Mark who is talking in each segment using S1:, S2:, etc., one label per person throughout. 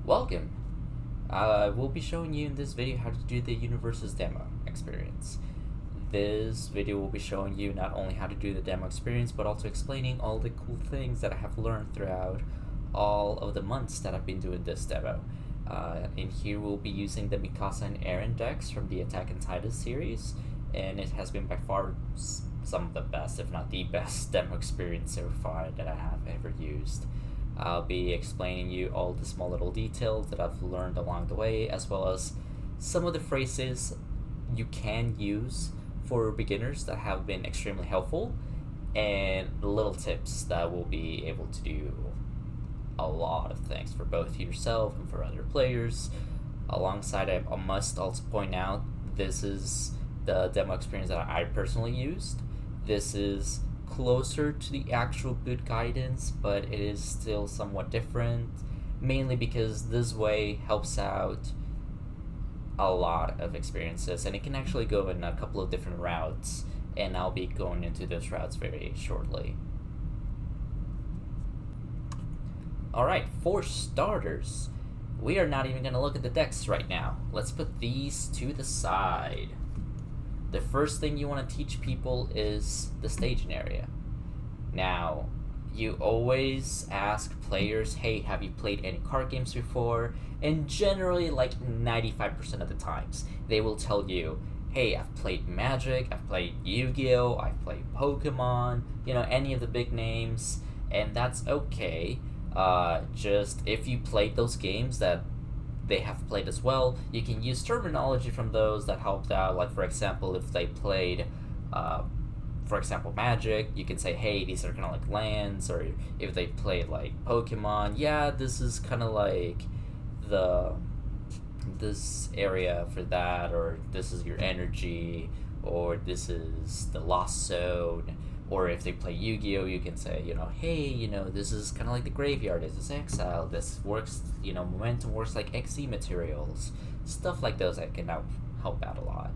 S1: Welcome! I will be showing you in this video how to do the Universus demo experience. This video will be showing you not only how to do the demo experience, but also explaining all the cool things that I have learned throughout all of the months that I've been doing this demo. In here we'll be using the Mikasa and Eren decks from the Attack on Titan series, and it has been by far some of the best, if not the best, demo experience so far that I have ever used. I'll be explaining you all the small little details that I've learned along the way, as well as some of the phrases you can use for beginners that have been extremely helpful, and little tips that will be able to do a lot of things for both yourself and for other players. Alongside, I must also point out this is the demo experience that I personally used. This is closer to the actual boot guidance, but it is still somewhat different, mainly because this way helps out a lot of experiences, and it can actually go in a couple of different routes, and I'll be going into those routes very shortly. Alright, for starters, we are not even going to look at the decks right now. Let's put these to the side. The first thing you want to teach people is the staging area. Now, you always ask players, hey, have you played any card games before? And generally, like 95% of the times, they will tell you, hey, I've played Magic, I've played Yu-Gi-Oh!, I've played Pokemon, any of the big names, and that's okay. Just if you played those games that they have played as well, you can use terminology from those that helped out. Like, for example, if they played Magic, you can say, hey, these are kind of like lands. Or if they played like Pokemon, yeah, this is kind of like this area for that, or this is your energy, or this is the lost zone. Or if they play Yu-Gi-Oh!, you can say, hey, this is kind of like the graveyard, this is exile, this works, momentum works like XE materials. Stuff like those that can help out a lot.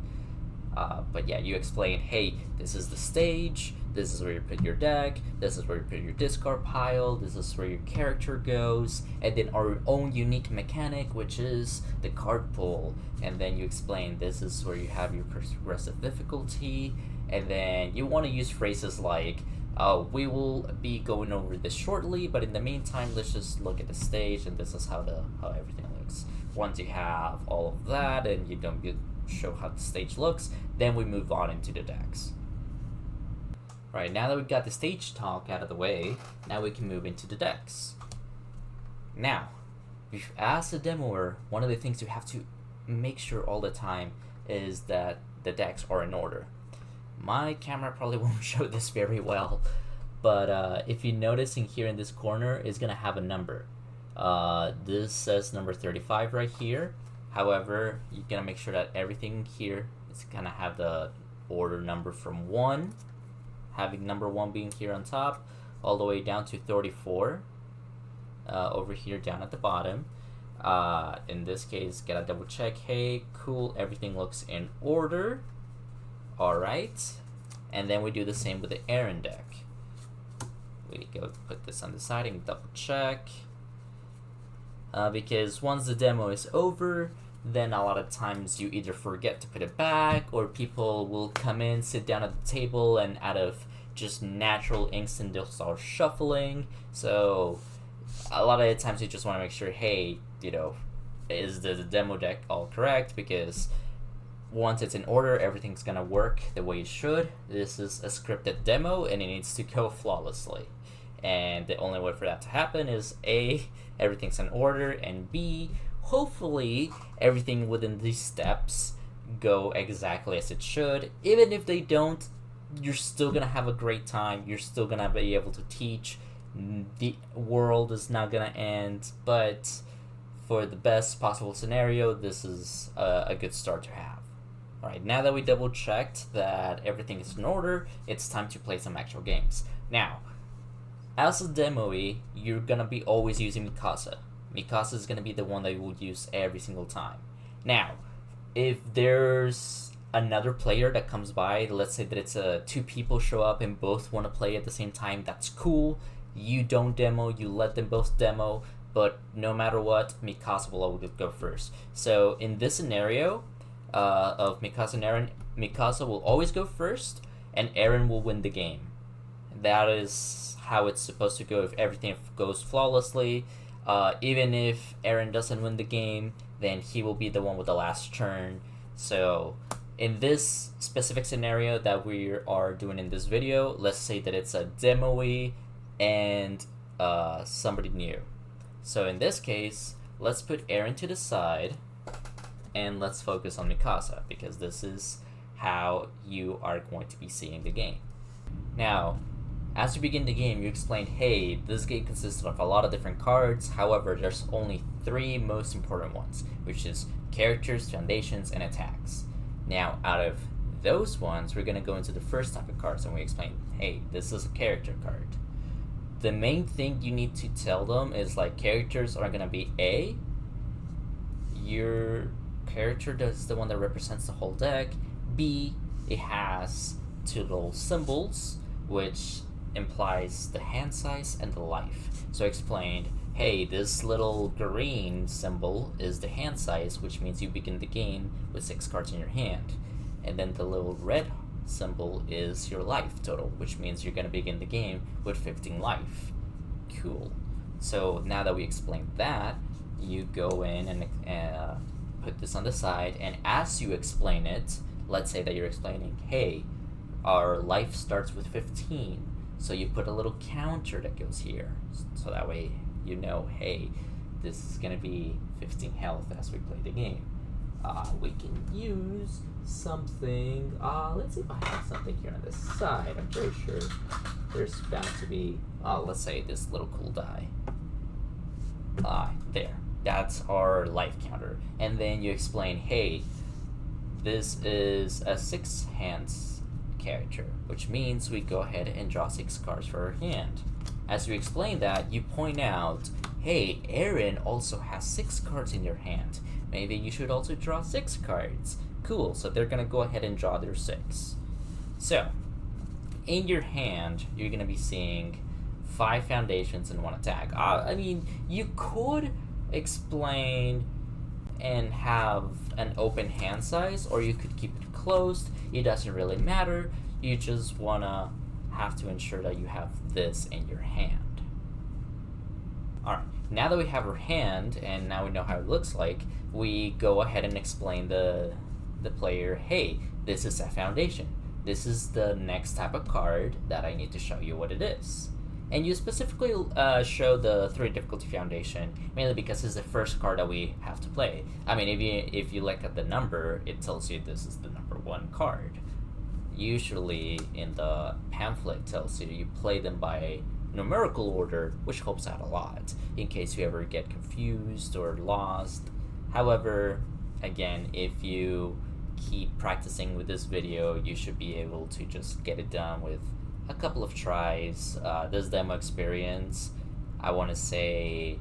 S1: But yeah, you explain, hey, this is the stage, this is where you put your deck, this is where you put your discard pile, this is where your character goes, and then our own unique mechanic, which is the card pool. And then you explain, this is where you have your progressive difficulty. And then you want to use phrases like, we will be going over this shortly, but in the meantime, let's just look at the stage, and this is how everything looks. Once you have all of that, and you show how the stage looks, then we move on into the decks. Alright, now that we've got the stage talk out of the way, now we can move into the decks. Now, as a demoer, one of the things you have to make sure all the time is that the decks are in order. My camera probably won't show this very well, but if you notice in here in this corner, it's going to have a number. This says number 35 right here. However, you're going to make sure that everything here is going to have the order number from 1, having number 1 being here on top, all the way down to 34 over here down at the bottom. In this case, gotta double check, hey, cool, everything looks in order. Alright, and then we do the same with the Eren deck. We go put this on the side and double check. Because once the demo is over, then a lot of times you either forget to put it back, or people will come in, sit down at the table, and out of just natural instinct they'll start shuffling. So a lot of the times you just want to make sure, hey, is the demo deck all correct? Because once it's in order, everything's gonna work the way it should. This is a scripted demo, and it needs to go flawlessly. And the only way for that to happen is A, everything's in order, and B, hopefully everything within these steps go exactly as it should. Even if they don't, you're still gonna have a great time. You're still gonna be able to teach. The world is not gonna end, but for the best possible scenario, this is a good start to have. Alright, now that we double checked that everything is in order, it's time to play some actual games. Now, as a demoe, you're gonna be always using Mikasa. Mikasa is gonna be the one that you will use every single time. Now, if there's another player that comes by, let's say that it's two people show up and both want to play at the same time, that's cool. You don't demo, you let them both demo, but no matter what, Mikasa will always go first. So in this scenario of Mikasa and Eren, Mikasa will always go first, and Eren will win the game. That is how it's supposed to go if everything goes flawlessly. Even if Eren doesn't win the game, then he will be the one with the last turn. So in this specific scenario that we are doing in this video, let's say that it's a demo-y and somebody new. So in this case, let's put Eren to the side and let's focus on Mikasa, because this is how you are going to be seeing the game. Now, as you begin the game, you explain, hey, this game consists of a lot of different cards, however, there's only 3 most important ones, which is characters, foundations, and attacks. Now, out of those ones, we're going to go into the first type of cards, and we explain, hey, this is a character card. The main thing you need to tell them is, like, characters are going to be A, your character is the one that represents the whole deck, B, it has 2 little symbols, which implies the hand size and the life. So I explained, hey, this little green symbol is the hand size, which means you begin the game with 6 cards in your hand. And then the little red symbol is your life total, which means you're going to begin the game with 15 life. Cool. So now that we explained that, you go in and put this on the side, and as you explain it, let's say that you're explaining, hey, our life starts with 15, so you put a little counter that goes here, so that way you know, hey, this is going to be 15 health as we play the game. We can use something, let's see if I have something here on this side. I'm pretty sure there's bound to be, let's say this little cool die. There. That's our life counter. And then you explain, hey, this is a 6 hands character, which means we go ahead and draw 6 cards for our hand. As you explain that, you point out, hey, Eren also has 6 cards in your hand. Maybe you should also draw 6 cards. Cool, so they're gonna go ahead and draw their 6. So, in your hand, you're gonna be seeing 5 foundations and 1 attack. I mean, you could explain and have an open hand size, or you could keep it closed. It doesn't really matter. You just wanna have to ensure that you have this in your hand. Alright, now that we have our hand and now we know how it looks like, we go ahead and explain the player, hey, this is a foundation. This is the next type of card that I need to show you what it is. And you specifically show the 3 difficulty foundation, mainly because it's the first card that we have to play. I mean, if you look at the number, it tells you this is the number 1 card. Usually in the pamphlet tells you play them by numerical order, which helps out a lot in case you ever get confused or lost. However, again, if you keep practicing with this video, you should be able to just get it done with a couple of tries. This demo experience, I want to say,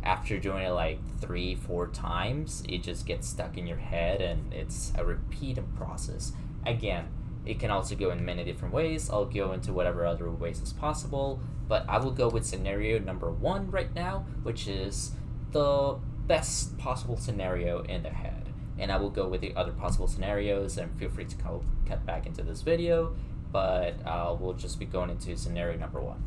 S1: after doing it like 3-4 times, it just gets stuck in your head and it's a repeated process. Again, it can also go in many different ways. I'll go into whatever other ways as possible, but I will go with scenario number 1 right now, which is the best possible scenario in the head. And I will go with the other possible scenarios, and feel free to cut back into this video, but we'll just be going into scenario number 1.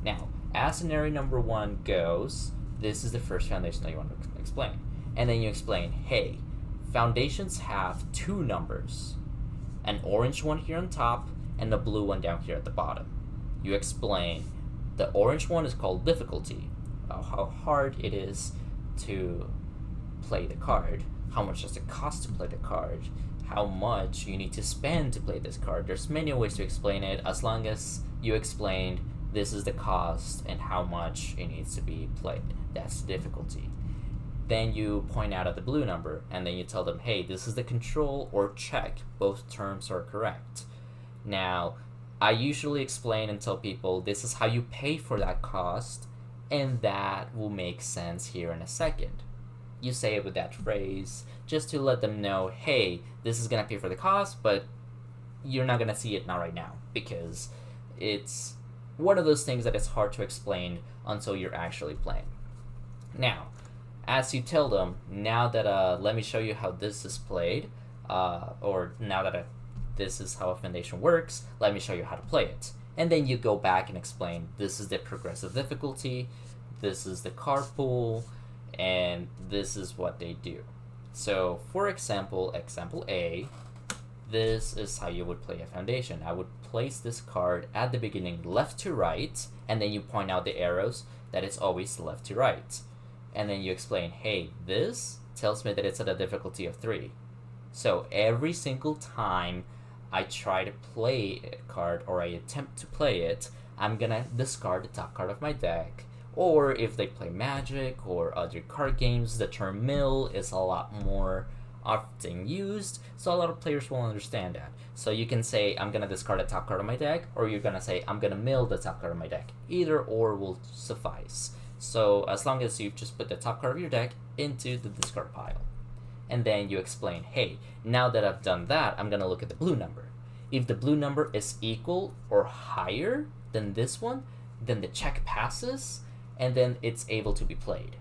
S1: Now, as scenario number 1 goes, this is the first foundation that you want to explain. And then you explain, hey, foundations have 2 numbers. An orange one here on top, and a blue one down here at the bottom. You explain, the orange one is called difficulty, how hard it is to play the card, how much does it cost to play the card, how much you need to spend to play this card. There's many ways to explain it, as long as you explained this is the cost and how much it needs to be played. That's the difficulty. Then you point out at the blue number, and then you tell them, hey, this is the control or check. Both terms are correct. Now, I usually explain and tell people this is how you pay for that cost, and that will make sense here in a second. You say it with that phrase just to let them know, hey, this is going to pay for the cost, but you're not going to see it not right now, because it's one of those things that it's hard to explain until you're actually playing. Now, as you tell them, now that let me show you how this is played, or now that this is how a foundation works, let me show you how to play it. And then you go back and explain, this is the progressive difficulty, this is the card pool, and this is what they do. So, for example A, this is how you would play a foundation. I would place this card at the beginning left to right, and then you point out the arrows that it's always left to right. And then you explain, hey, this tells me that it's at a difficulty of 3. So every single time I try to play a card, or I attempt to play it, I'm gonna discard the top card of my deck. Or if they play Magic or other card games, the term mill is a lot more often used, so a lot of players will understand that. So you can say, I'm gonna discard the top card of my deck, or you're gonna say, I'm gonna mill the top card of my deck. Either or will suffice. So as long as you just put the top card of your deck into the discard pile. And then you explain, hey, now that I've done that, I'm gonna look at the blue number. If the blue number is equal or higher than this one, then the check passes, and then it's able to be played.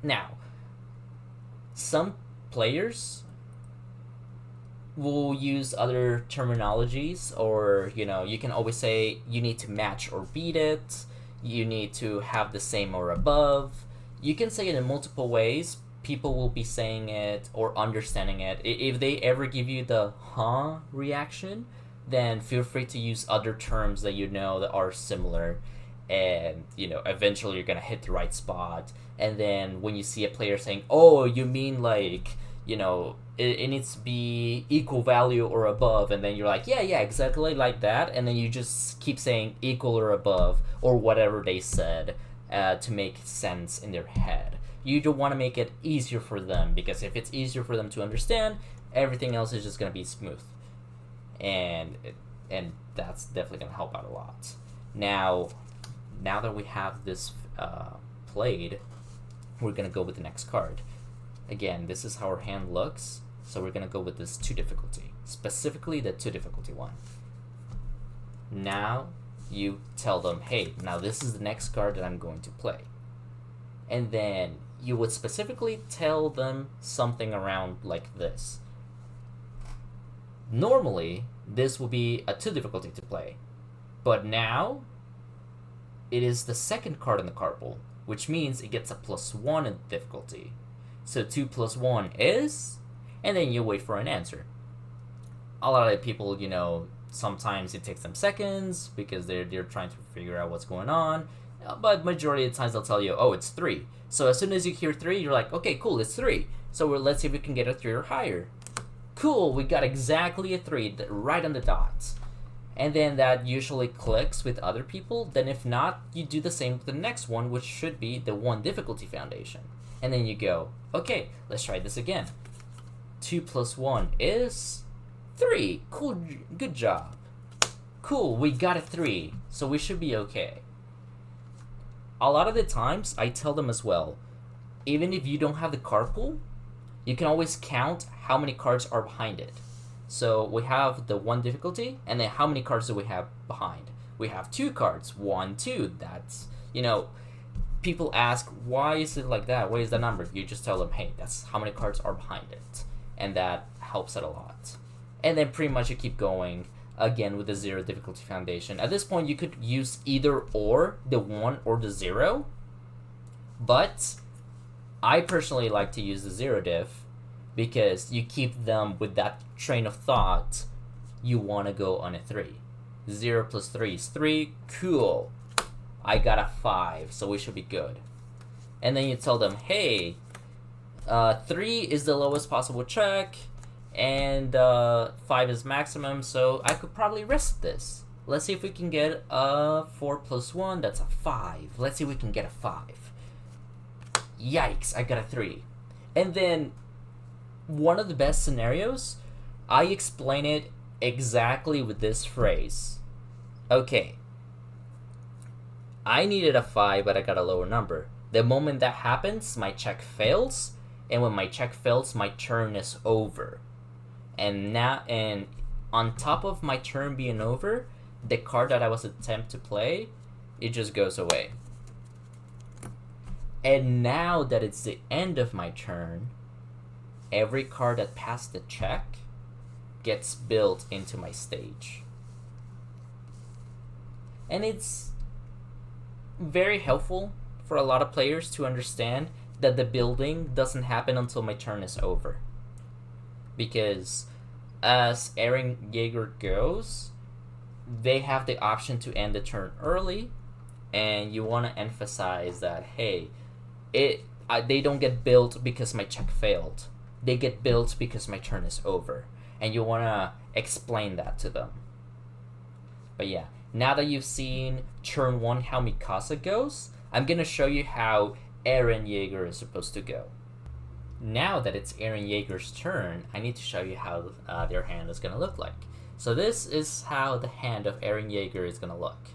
S1: Now, some players will use other terminologies, or you can always say you need to match or beat it, you need to have the same or above. You can say it in multiple ways. People will be saying it or understanding it. If they ever give you the huh reaction, then feel free to use other terms that that are similar, and eventually you're gonna hit the right spot. And then when you see a player saying, oh, you mean like it needs to be equal value or above, and then you're like, yeah, exactly like that, and then you just keep saying equal or above or whatever they said to make sense in their head. You don't want to make it easier for them, because if it's easier for them to understand, everything else is just going to be smooth, and that's definitely going to help out a lot. Now that we have this played, we're going to go with the next card. Again, this is how our hand looks, so we're going to go with this 2 difficulty, specifically the 2 difficulty one. Now you tell them, hey, now this is the next card that I'm going to play. And then you would specifically tell them something around like this. Normally, this will be a 2 difficulty to play, but now it is the second card in the card pool, which means it gets a +1 in difficulty. So 2 + 1 is, and then you wait for an answer. A lot of people, sometimes it takes them seconds because they're trying to figure out what's going on, but majority of the times they'll tell you, oh, it's 3. So as soon as you hear 3, you're like, okay, cool, it's 3. So let's see if we can get a 3 or higher. Cool, we got exactly a 3, right on the dot. And then that usually clicks with other people. Then if not, you do the same with the next one, which should be the 1 difficulty foundation. And then you go, okay, let's try this again. 2 + 1 is 3. Cool, good job. Cool, we got a 3, so we should be okay. A lot of the times, I tell them as well, even if you don't have the card pool, you can always count how many cards are behind it. So we have the 1 difficulty, and then how many cards do we have behind? We have 2 cards, 1, 2. That's, people ask, why is it like that? What is the number? You just tell them, hey, that's how many cards are behind it. And that helps it a lot. And then pretty much you keep going, again, with the 0 difficulty foundation. At this point, you could use either or, the 1 or the 0. But I personally like to use the 0 diff, because you keep them with that train of thought. You want to go on a 3. 0 + 3 is 3. Cool. I got a 5, so we should be good. And then you tell them, hey, 3 is the lowest possible check, and 5 is maximum, so I could probably risk this. Let's see if we can get a 4 + 1, that's a 5. Let's see if we can get a 5. Yikes, I got a 3. And then, one of the best scenarios, I explain it exactly with this phrase. Okay, I needed a 5, but I got a lower number. The moment that happens, my check fails, and when my check fails, my turn is over. And on top of my turn being over, the card that I was attempting to play, it just goes away. And now that it's the end of my turn, every card that passed the check gets built into my stage. And it's very helpful for a lot of players to understand that the building doesn't happen until my turn is over. Because as Eren Yeager goes, they have the option to end the turn early, and you want to emphasize that, hey, they don't get built because my check failed. They get built because my turn is over. And you want to explain that to them. But yeah, now that you've seen turn 1 how Mikasa goes, I'm going to show you how Eren Yeager is supposed to go. Now that it's Eren Yeager's turn, I need to show you how their hand is going to look like. So this is how the hand of Eren Yeager is going to look.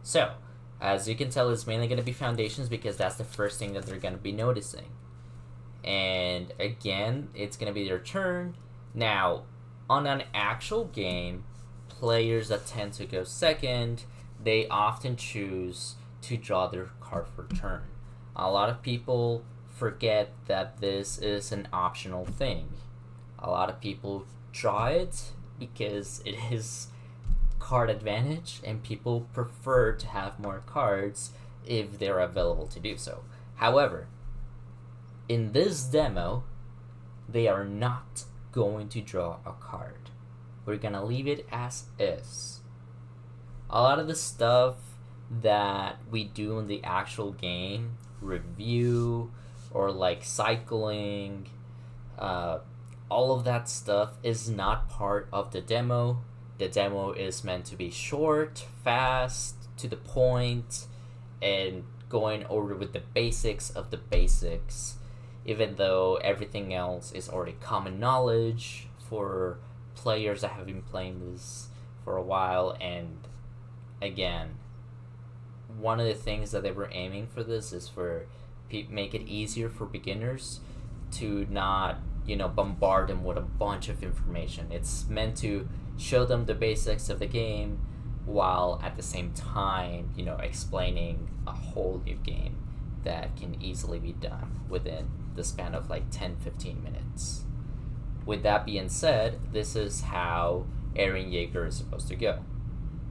S1: So, as you can tell, it's mainly going to be foundations because that's the first thing that they're going to be noticing. And again, it's going to be their turn. Now, on an actual game, players that tend to go second, they often choose to draw their card for turn. A lot of people forget that this is an optional thing. A lot of people draw it because it is card advantage, and people prefer to have more cards if they're available to do so. However, in this demo, they are not going to draw a card. We're gonna leave it as is. A lot of the stuff that we do in the actual game, review, or like cycling, all of that stuff is not part of the demo. The demo is meant to be short, fast, to the point, and going over with the basics of the basics, even though everything else is already common knowledge for players that have been playing this for a while. And again, one of the things that they were aiming for this is for make it easier for beginners to not, bombard them with a bunch of information. It's meant to show them the basics of the game while at the same time, explaining a whole new game that can easily be done within the span of like 10-15 minutes. With that being said, this is how Eren Yeager is supposed to go.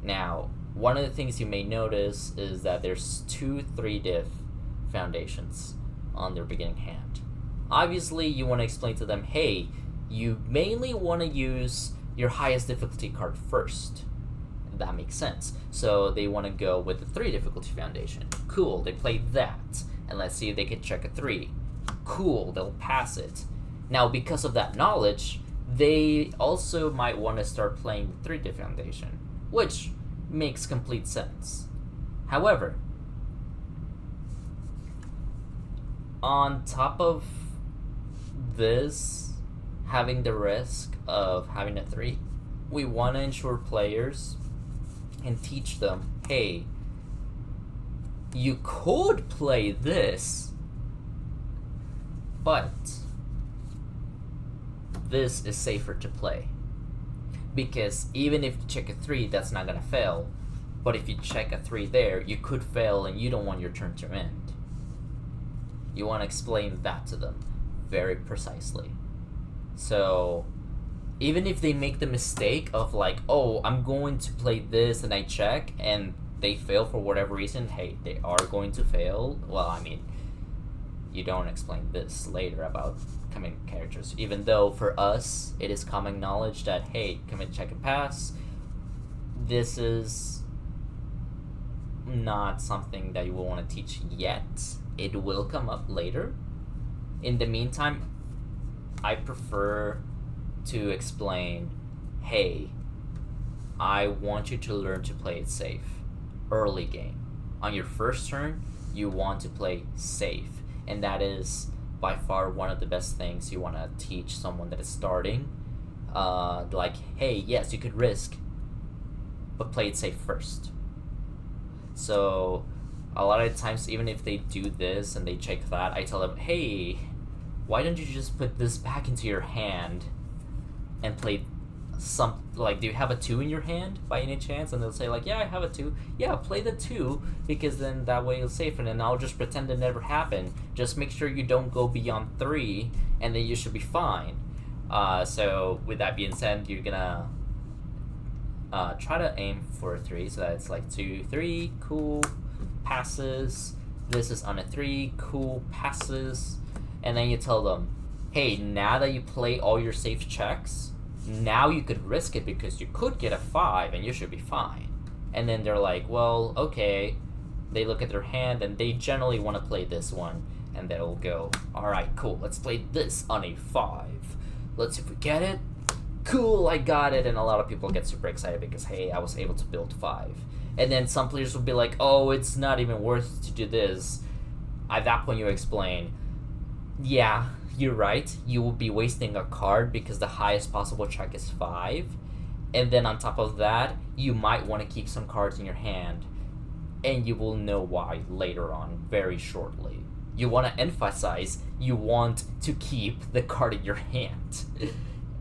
S1: Now, one of the things you may notice is that there's 2 3-diff foundations on their beginning hand. Obviously, you want to explain to them, hey, you mainly want to use your highest difficulty card first. That makes sense. So they want to go with the 3 difficulty foundation. Cool, they played that. And let's see if they can check a 3. Cool, they'll pass it. Now, because of that knowledge, they also might want to start playing the 3-diff foundation, which makes complete sense. However, on top of this, having the risk of having a 3, we want to ensure players and teach them, hey, you could play this, but this is safer to play. Because even if you check a 3, that's not going to fail. But if you check a 3 there, you could fail and you don't want your turn to end. You want to explain that to them very precisely. So even if they make the mistake of like, oh, I'm going to play this and I check and they fail for whatever reason, hey, they are going to fail. Well, I mean, you don't explain this later about common characters, even though for us it is common knowledge that, hey, commit, check, and pass. This is not something that you will want to teach yet. It will come up later. In the meantime, I prefer to explain, hey, I want you to learn to play it safe. Early game. On your first turn, you want to play safe. And that is by far one of the best things you want to teach someone that is starting. Like, hey, yes, you could risk, but play it safe first. So a lot of times, even if they do this and they check that, I tell them, hey, why don't you just put this back into your hand and play some, like, do you have a 2 in your hand by any chance? And they'll say like, yeah, I have a 2. Yeah, play the 2, because then that way you'll safe, and then I'll just pretend it never happened. Just make sure you don't go beyond 3, and then you should be fine. So with that being said, you're gonna try to aim for 3, so that it's like 2, 3, cool, passes. This is on a 3, cool, passes. And then you tell them, hey, now that you play all your safe checks, now you could risk it because you could get a 5 and you should be fine. And then they're like, well, okay. They look at their hand and they generally want to play this one, and they'll go, alright, cool, let's play this on a 5. Let's see if we get it. Cool, I got it. And a lot of people get super excited because, hey, I was able to build 5. And then some players will be like, oh, it's not even worth to do this. At that point you explain, yeah, you're right, you will be wasting a card because the highest possible check is 5, and then on top of that, you might want to keep some cards in your hand, and you will know why later on, very shortly. You want to emphasize you want to keep the card in your hand.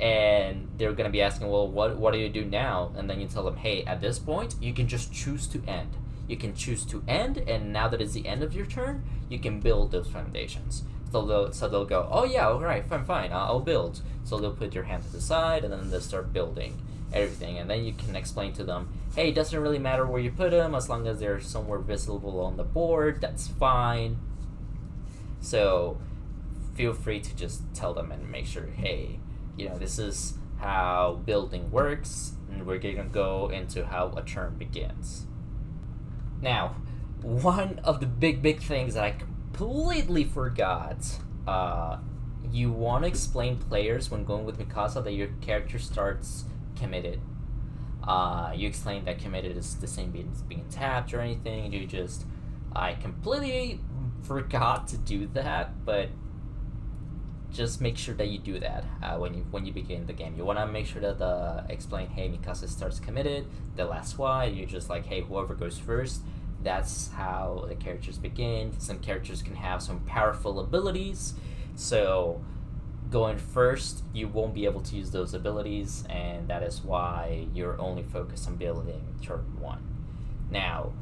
S1: And they're going to be asking, well, what do you do now? And then you tell them, hey, at this point, you can just choose to end. You can choose to end, and now that it's the end of your turn, you can build those foundations. So they'll go, oh yeah, alright, fine, I'll build. So they'll put your hand to the side, and then they'll start building everything. And then you can explain to them, hey, it doesn't really matter where you put them, as long as they're somewhere visible on the board, that's fine. So feel free to just tell them and make sure, hey, this is how building works, and we're gonna go into how a turn begins. Now, one of the big things that I completely forgot, you want to explain players when going with Mikasa that your character starts committed. You explain that committed is the same as being tapped or anything. I completely forgot to do that, but just make sure that you do that when you begin the game. You want to make sure that explain, hey, Mikasa starts committed, the last why. You're just like, hey, whoever goes first, that's how the characters begin. Some characters can have some powerful abilities, so going first, you won't be able to use those abilities, and that is why you're only focused on building turn 1. Now,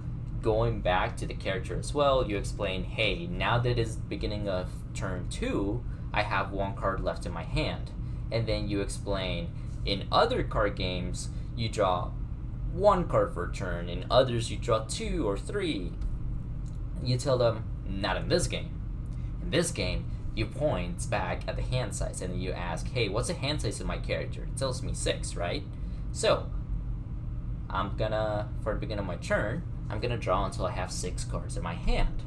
S1: going back to the character as well, you explain, hey, now that it is the beginning of turn 2, I have 1 card left in my hand. And then you explain, in other card games, you draw 1 card for a turn, in others you draw 2 or 3. You tell them, not in this game. In this game, you point back at the hand size and you ask, hey, what's the hand size of my character? It tells me 6, right? So, for the beginning of my turn, I'm gonna draw until I have 6 cards in my hand.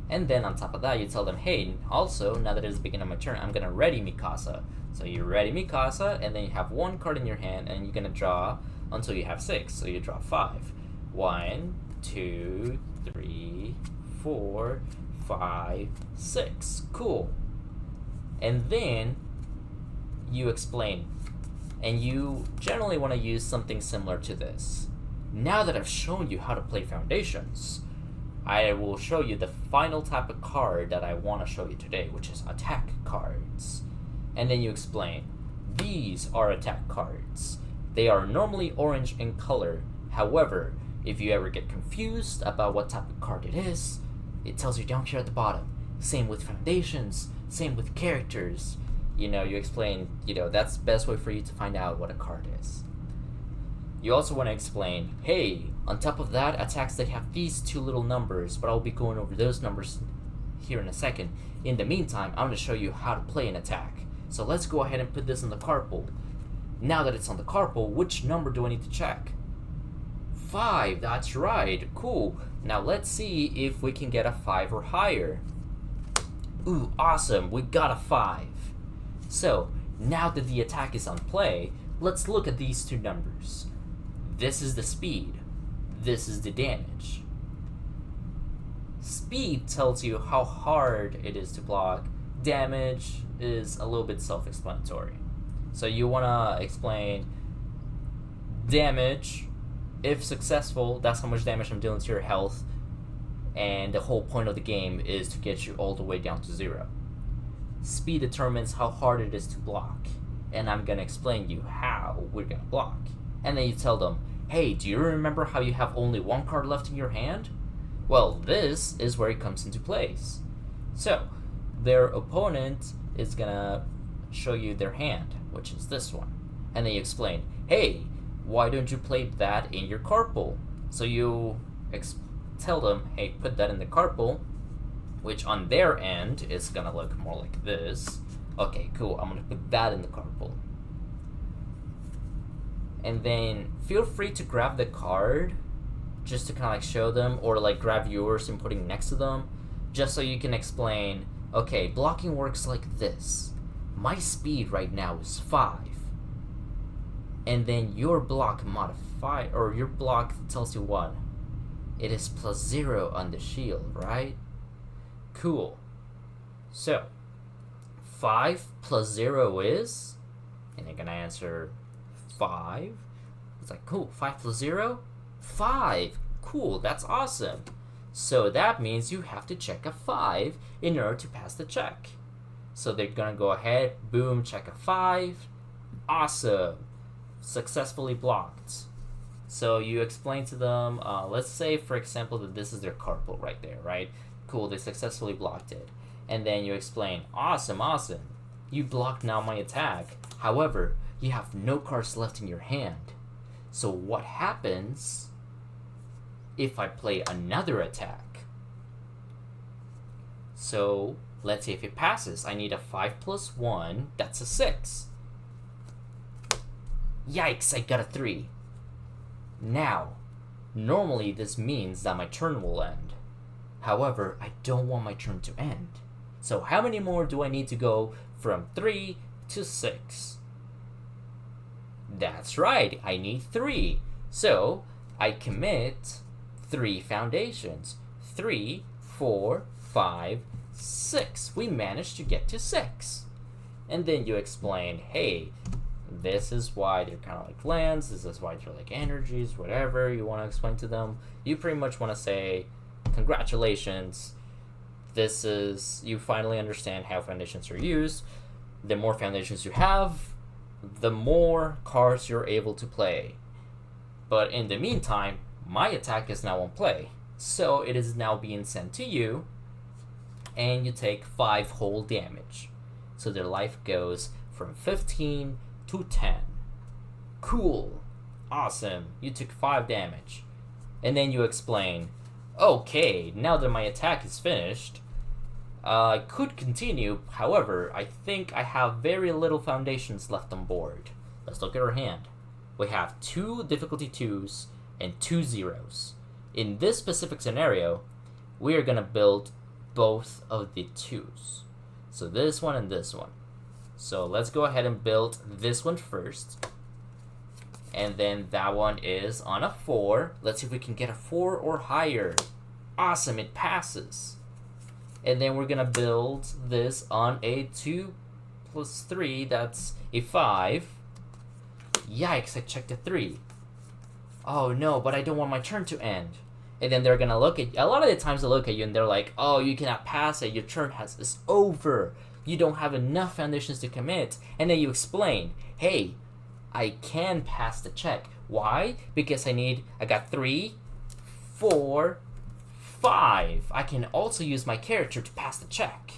S1: And then on top of that, you tell them, hey, also, now that it is the beginning of my turn, I'm gonna ready Mikasa. So you ready Mikasa, and then you have 1 card in your hand, and you're gonna draw until you have 6. So you draw 5. 1, 2, 3, 4, 5, 6. Cool. And then you explain, and you generally want to use something similar to this. Now that I've shown you how to play Foundations, I will show you the final type of card that I want to show you today, which is attack cards. And then you explain, these are attack cards. They are normally orange in color. However, if you ever get confused about what type of card it is, it tells you down here at the bottom. Same with Foundations, same with characters. You explain, that's the best way for you to find out what a card is. You also want to explain, hey, on top of that, attacks that have these 2 little numbers, but I'll be going over those numbers here in a second. In the meantime, I'm going to show you how to play an attack. So let's go ahead and put this in the card pool. Now that it's on the card pool, which number do I need to check? 5, that's right, cool. Now let's see if we can get a 5 or higher. Ooh, awesome, we got a 5. So, now that the attack is on play, let's look at these 2 numbers. This is the speed. This is the damage. Speed tells you how hard it is to block. Damage is a little bit self-explanatory. So you want to explain damage. If successful, that's how much damage I'm dealing to your health. And the whole point of the game is to get you all the way down to 0. Speed determines how hard it is to block. and I'm gonna explain you how we're gonna block. And then you tell them, hey, do you remember how you have only one card left in your hand? Well, this is where it comes into place. So, their opponent is gonna show you their hand, which is this one. And then you explain, hey, why don't you play that in your card pool? So you tell them, hey, put that in the card pool, which on their end is gonna look more like this. Okay, cool, I'm gonna put that in the card pool. And then feel free to grab the card just to kind of like show them, or like grab yours and putting next to them, just so you can explain, okay, blocking works like this. My speed right now is 5. And then your block modify, or your block tells you what? It is +0 on the shield, right? Cool. So, 5 plus 0 is, and they're gonna answer 5. It's like, cool, 5 plus 0? 5. Cool, that's awesome. So that means you have to check a 5 in order to pass the check. So they're gonna go ahead, boom, check a 5. Awesome. Successfully blocked. So you explain to them, let's say for example that this is their card pool right there, right? Cool, they successfully blocked it. And then you explain, awesome, awesome. You blocked now my attack. However, you have no cards left in your hand. So what happens if I play another attack? So let's say if it passes, I need a 5 plus 1, that's a 6. Yikes, I got a 3. Now, normally this means that my turn will end. However, I don't want my turn to end. So how many more do I need to go from 3 to 6? That's right, I need 3. So I commit 3 foundations. 3, 4, 5, 6. We managed to get to 6. And then you explain, hey, this is why they're kind of like lands, this is why they're like energies, whatever you want to explain to them. You pretty much want to say, congratulations, this is, you finally understand how foundations are used. The more foundations you have, the more cards you're able to play. But in the meantime, my attack is now on play. So it is now being sent to you, and you take 5 whole damage. So their life goes from 15 to 10. Cool. Awesome. You took 5 damage. And then you explain, okay, now that my attack is finished, I could continue. However, I think I have very little foundations left on board. Let's look at our hand. We have 2 difficulty 2s and 2 zeros. In this specific scenario, we are going to build both of the 2s. So this one and this one. So let's go ahead and build this one first. And then that one is on a 4. Let's see if we can get a 4 or higher. Awesome, it passes. And then we're going to build this on a 2 plus 3. That's a 5. Yikes, I checked a 3. Oh no, but I don't want my turn to end. And then they're going to look at you. A lot of the times they look at you and they're like, oh, you cannot pass it. Your turn is over. You don't have enough foundations to commit. And then you explain, hey, I can pass the check. Why? Because I got 3, 4, 5. I can also use my character to pass the check.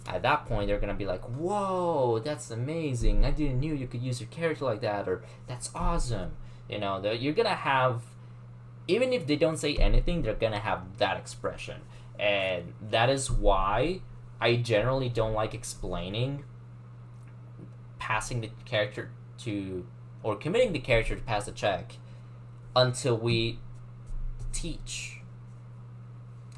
S1: At that point, they're going to be like, whoa, that's amazing. I didn't know you could use your character like that, or that's awesome. You know, you're going to have, even if they don't say anything, they're going to have that expression. And that is why I generally don't like explaining passing the character to, or committing the character to pass the check until we teach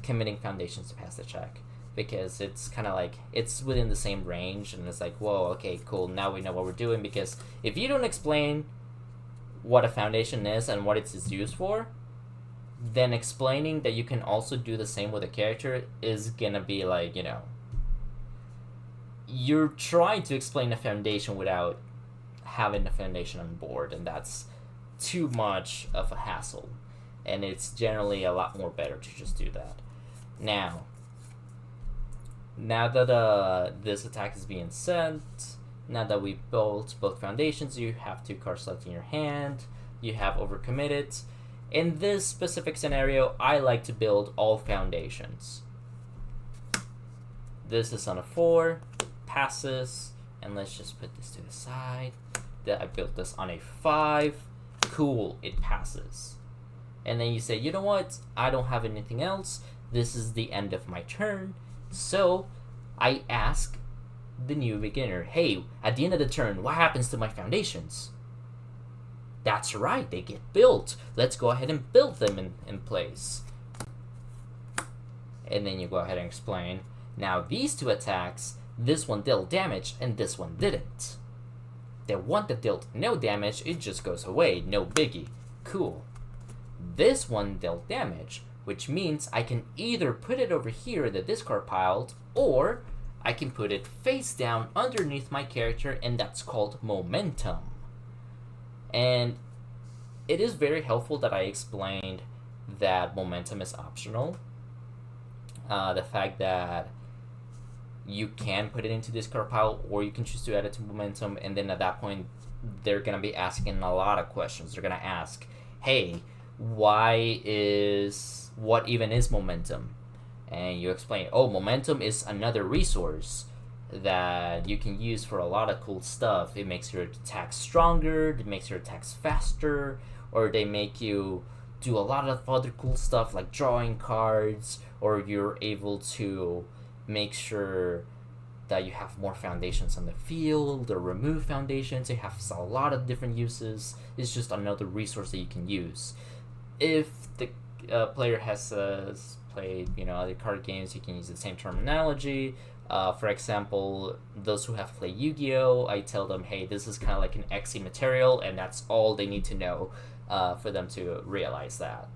S1: committing foundations to pass the check, because it's kind of like, it's within the same range, and it's like, whoa, okay, cool, now we know what we're doing. Because if you don't explain what a foundation is and what it's used for, then explaining that you can also do the same with a character is gonna be like, you know, you're trying to explain a foundation without having a foundation on board, and that's too much of a hassle, and it's generally a lot more better to just do that. Now that this attack is being sent, Now that we built both foundations, you have 2 cards left in your hand. You have overcommitted. In this specific scenario, I like to build all foundations. This is on a 4, passes, and let's just put this to the side. That I built this on a 5, cool, it passes. And then you say, you know what, I don't have anything else, this is the end of my turn, so I ask the new beginner, hey, at the end of the turn, what happens to my foundations? That's right, they get built. Let's go ahead and build them in place. And then you go ahead and explain, now these 2 attacks, this one dealt damage and this one didn't. The one that dealt no damage, it just goes away, no biggie. Cool. This one dealt damage, which means I can either put it over here in the discard pile, or I can put it face down underneath my character, and that's called momentum. And it is very helpful that I explained that momentum is optional. The fact that you can put it into discard pile, or you can choose to add it to momentum, and then at that point, they're going to be asking a lot of questions. They're going to ask, hey, what even is momentum? And you explain, oh, momentum is another resource that you can use for a lot of cool stuff. It makes your attacks stronger, it makes your attacks faster, or they make you do a lot of other cool stuff like drawing cards, or you're able to make sure that you have more foundations on the field, or remove foundations. It has a lot of different uses. It's just another resource that you can use. If the player has played, other card games, you can use the same terminology. For example, those who have played Yu-Gi-Oh, I tell them, hey, this is kind of like an XE material, and that's all they need to know for them to realize that.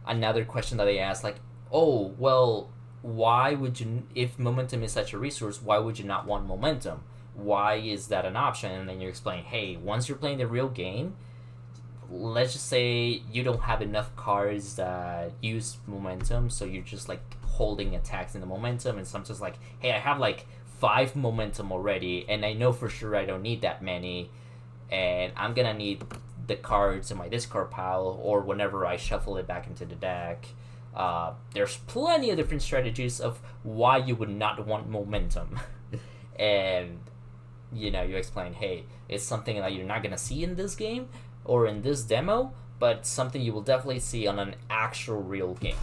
S1: Another question that they ask, like, oh, well, why would you, if momentum is such a resource, why would you not want momentum? Why is that an option? And then you explain, hey, once you're playing the real game, let's just say you don't have enough cards that use momentum, so you're just like holding attacks in the momentum, and some just like, hey, I have like 5 momentum already, and I know for sure I don't need that many, and I'm gonna need the cards in my discard pile, or whenever I shuffle it back into the deck. There's plenty of different strategies of why you would not want momentum. And, you explain, hey, it's something that you're not gonna see in this game, or in this demo, but something you will definitely see on an actual real game.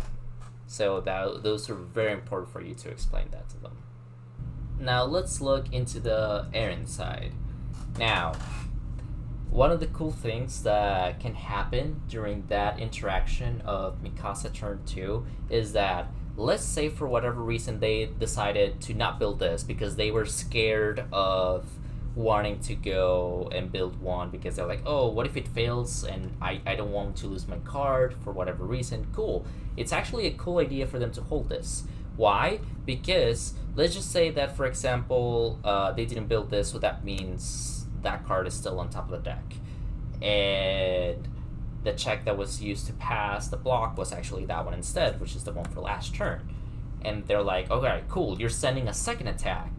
S1: So those are very important for you to explain that to them. Now let's look into the errand side. Now, one of the cool things that can happen during that interaction of Mikasa turn 2 is that, let's say for whatever reason they decided to not build this because they were scared of wanting to go and build one because they're like, oh, what if it fails and I don't want to lose my card for whatever reason. Cool. It's actually a cool idea for them to hold this. Why? Because let's just say that, for example, they didn't build this, so that means that card is still on top of the deck. And the check that was used to pass the block was actually that one instead, which is the one for last turn. And they're like, okay, cool, you're sending a second attack,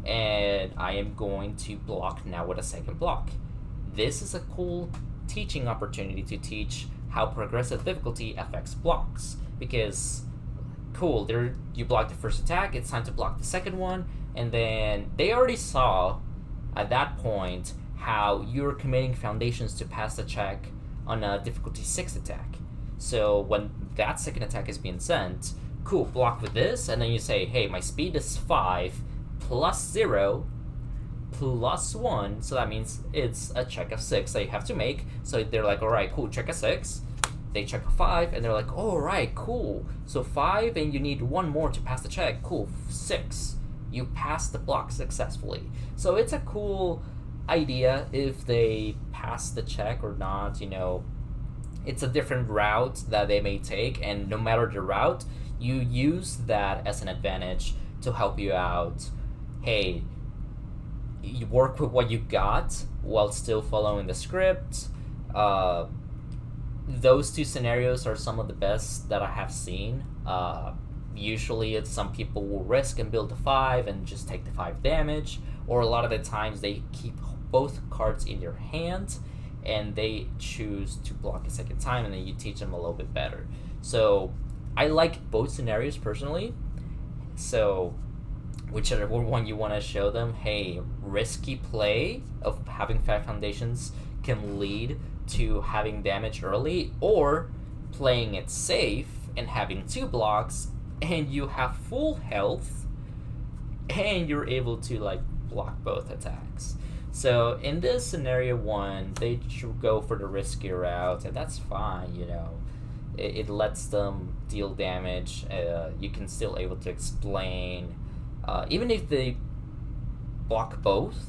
S1: and I am going to block now with a second block. This is a cool teaching opportunity to teach how progressive difficulty affects blocks, because cool, there you block the first attack, it's time to block the second one, and then they already saw at that point how you're committing foundations to pass the check on a difficulty 6 attack. So when that second attack is being sent, cool, block with this, and then you say, hey, my speed is 5 plus 0 plus 1, so that means it's a check of 6 that you have to make. So they're like, alright, cool, check a 6. They check a 5, and they're like, alright, cool. So 5, and you need 1 more to pass the check. Cool, 6. You pass the block successfully. So it's a cool idea if they pass the check or not, It's a different route that they may take, and no matter the route, you use that as an advantage to help you out. Hey, you work with what you got while still following the script. Those two scenarios are some of the best that I have seen. Usually it's some people will risk and build a 5 and just take the 5 damage, or a lot of the times they keep both cards in their hand and they choose to block a second time, and then you teach them a little bit better. So I like both scenarios personally. So whichever one you want to show them, hey, risky play of having 5 foundations can lead to having damage early, or playing it safe and having 2 blocks and you have full health and you're able to like block both attacks. So in this scenario 1, they should go for the riskier route, and that's fine, you know. It lets them deal damage. You can still able to explain, even if they block both,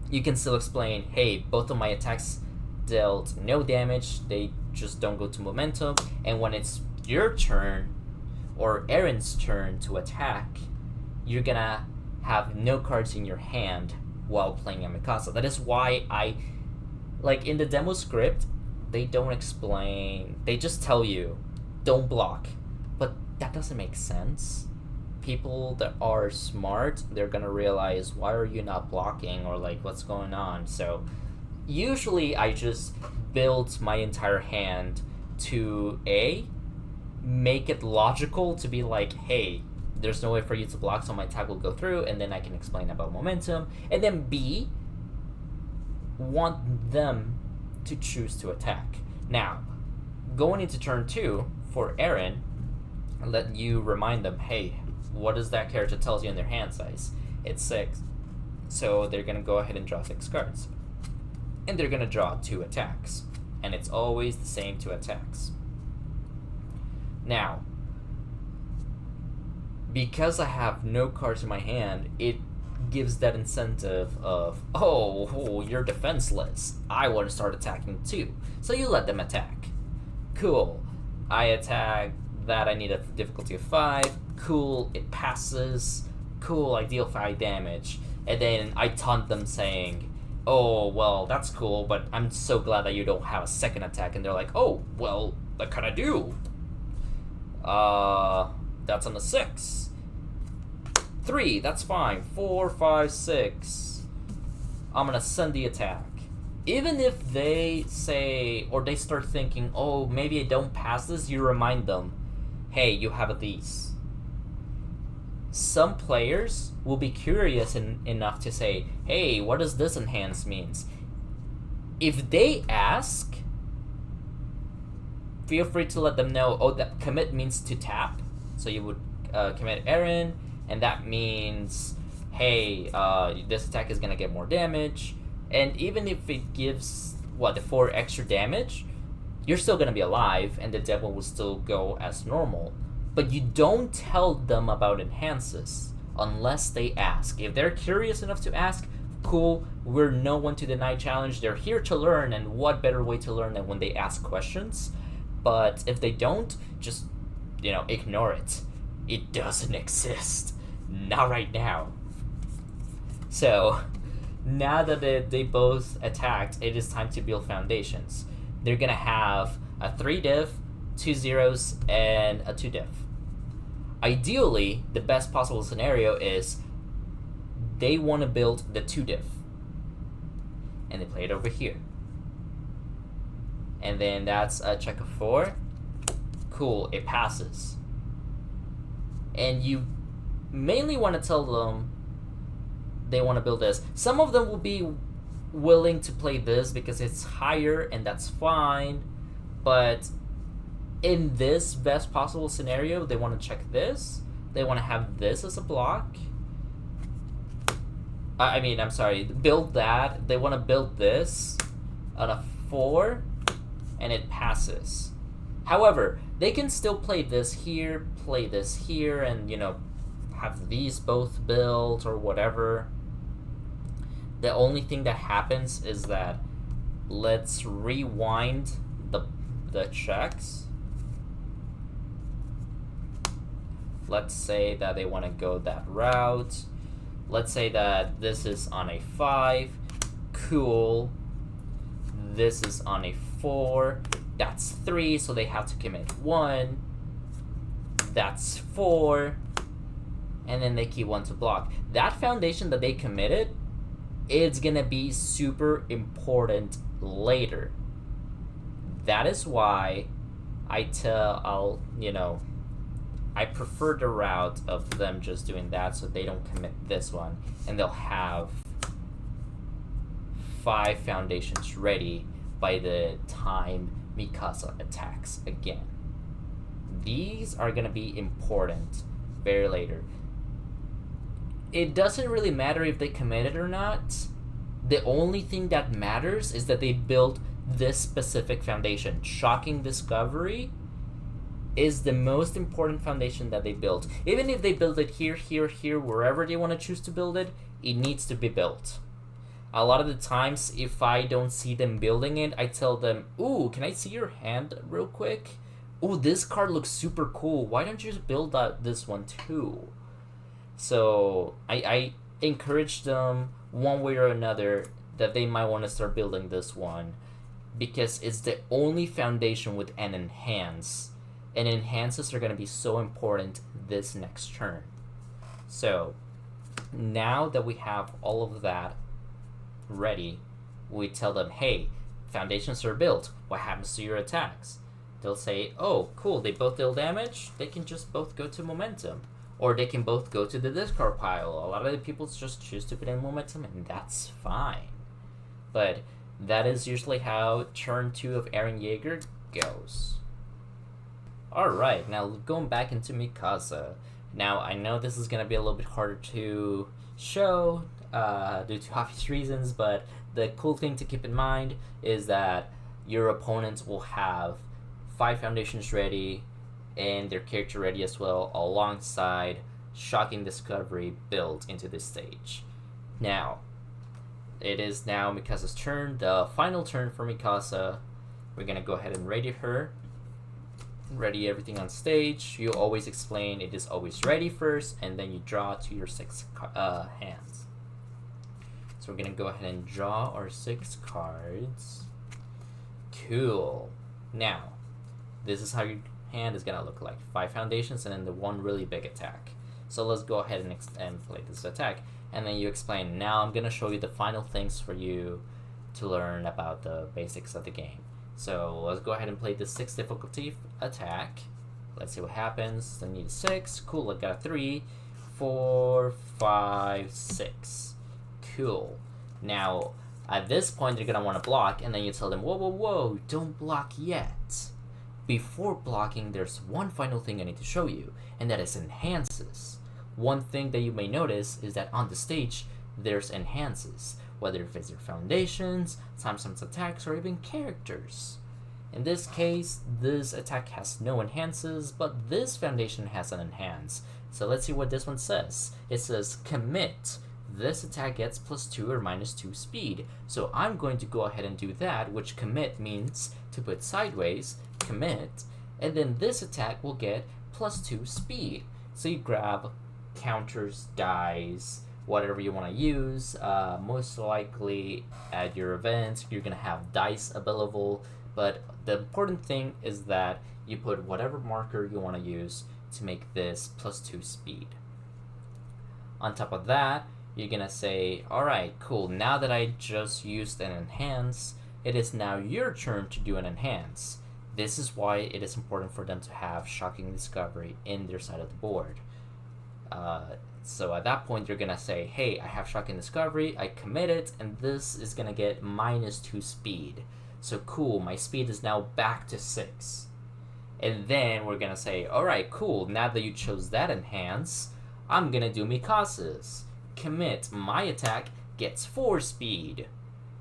S1: you can still explain, hey, both of my attacks dealt no damage, they just don't go to momentum, and when it's your turn or Aaron's turn to attack, you're gonna have no cards in your hand while playing a Mikasa. That is why I, like in the demo script, they don't explain, they just tell you, don't block. But that doesn't make sense. People that are smart, they're gonna realize, why are you not blocking, or like, what's going on? So usually I just build my entire hand to make it logical, to be like, hey, there's no way for you to block, so my attack will go through, and then I can explain about momentum. And then B, want them to choose to attack. Now, going into turn 2 for Aaron, let you remind them, hey, what does that character tells you in their hand size? It's 6. So they're gonna go ahead and draw 6 cards. And they're gonna draw 2 attacks. And it's always the same 2 attacks. Now, because I have no cards in my hand, it gives that incentive of, oh, you're defenseless, I want to start attacking too. So you let them attack. Cool. I attack that, I need a difficulty of 5. Cool, it passes. Cool, I deal 5 damage. And then I taunt them saying, oh, well, that's cool, but I'm so glad that you don't have a second attack. And they're like, oh, well, what can I do? That's on the 6. 3, that's fine. 4, 5, 6. I'm gonna send the attack. Even if they say, or they start thinking, oh, maybe I don't pass this, you remind them, hey, you have these. Some players will be curious enough to say, hey, what does this enhance means? If they ask, feel free to let them know, oh, that commit means to tap. So you would commit Aaron, and that means, hey, this attack is going to get more damage. And even if it gives, the 4 extra damage, you're still going to be alive, and the devil will still go as normal. But you don't tell them about enhances unless they ask. If they're curious enough to ask, cool, we're no one to deny challenge. They're here to learn, and what better way to learn than when they ask questions? But if they don't, just, ignore it. It doesn't exist. Not right now. So, now that they both attacked, it is time to build foundations. They're gonna have a 3 diff, 2 zeros, and a 2 diff. Ideally, the best possible scenario is they want to build the 2 diff. And they play it over here. And then that's a check of 4. Cool, it passes. And you mainly want to tell them they want to build this. Some of them will be willing to play this because it's higher, and that's fine. But in this best possible scenario, they want to check this. They want to have this as a block. Build that. They want to build this on a 4, and it passes. However, they can still play this here, and, have these both built or whatever. The only thing that happens is that, let's rewind the checks. Let's say that they want to go that route. Let's say that this is on a 5. Cool. This is on a 4. That's 3, so they have to commit 1. That's 4. And then they keep 1 to block. That foundation that they committed, it's gonna be super important later. That is why I prefer the route of them just doing that so they don't commit this one. And they'll have 5 foundations ready by the time Mikasa attacks again. These are going to be important very later. It doesn't really matter if they committed or not. The only thing that matters is that they built this specific foundation. Shocking Discovery is the most important foundation that they built. Even if they build it here, wherever they want to choose to build it, it needs to be built. A lot of the times, if I don't see them building it, I tell them, ooh, can I see your hand real quick? Ooh, this card looks super cool. Why don't you just build this one too? So I encourage them one way or another that they might want to start building this one because it's the only foundation with an enhance. And enhances are going to be so important this next turn. So now that we have all of that ready, we tell them, hey, foundations are built. What happens to your attacks? They'll say, oh, cool, they both deal damage. They can just both go to momentum. Or they can both go to the discard pile. A lot of the people just choose to put in momentum, and that's fine. But that is usually how turn 2 of Eren Yeager goes. Alright, now going back into Mikasa. Now, I know this is going to be a little bit harder to show due to obvious reasons, but the cool thing to keep in mind is that your opponents will have 5 foundations ready and their character ready as well, alongside Shocking Discovery built into this stage. Now, it is now Mikasa's turn, the final turn for Mikasa. We're going to go ahead and ready her. Ready everything on stage. You always explain it is always ready first, and then you draw to your 6 hands. So we're going to go ahead and draw our 6 cards. Cool. Now, this is how your hand is going to look like. 5 foundations and then the one really big attack. So let's go ahead and play this attack. And then you explain, now I'm going to show you the final things for you to learn about the basics of the game. So let's go ahead and play the 6 difficulty attack. Let's see what happens. I need a 6. Cool, I got a 3, 4, 5, 6. Cool. Now, at this point, they're going to want to block, and then you tell them, whoa, don't block yet. Before blocking, there's one final thing I need to show you, and that is enhances. One thing that you may notice is that on the stage, there's enhances, whether if it's your foundations, sometimes attacks, or even characters. In this case, this attack has no enhances, but this foundation has an enhance. So let's see what this one says. It says, commit. This attack gets +2 or -2 speed. So I'm going to go ahead and do that, which commit means to put sideways, commit, and then this attack will get +2 speed. So you grab counters, dies, whatever you want to use. Most likely at your events, you're going to have dice available, but the important thing is that you put whatever marker you want to use to make this +2 speed. On top of that, you're going to say, alright, cool, now that I just used an enhance, it is now your turn to do an enhance. This is why it is important for them to have Shocking Discovery in their side of the board. So at that point, you're going to say, hey, I have Shocking Discovery, I commit it, and this is going to get -2 speed. So cool, my speed is now back to 6. And then we're going to say, alright, cool, now that you chose that enhance, I'm going to do Mikasa's. Commit, my attack gets 4 speed.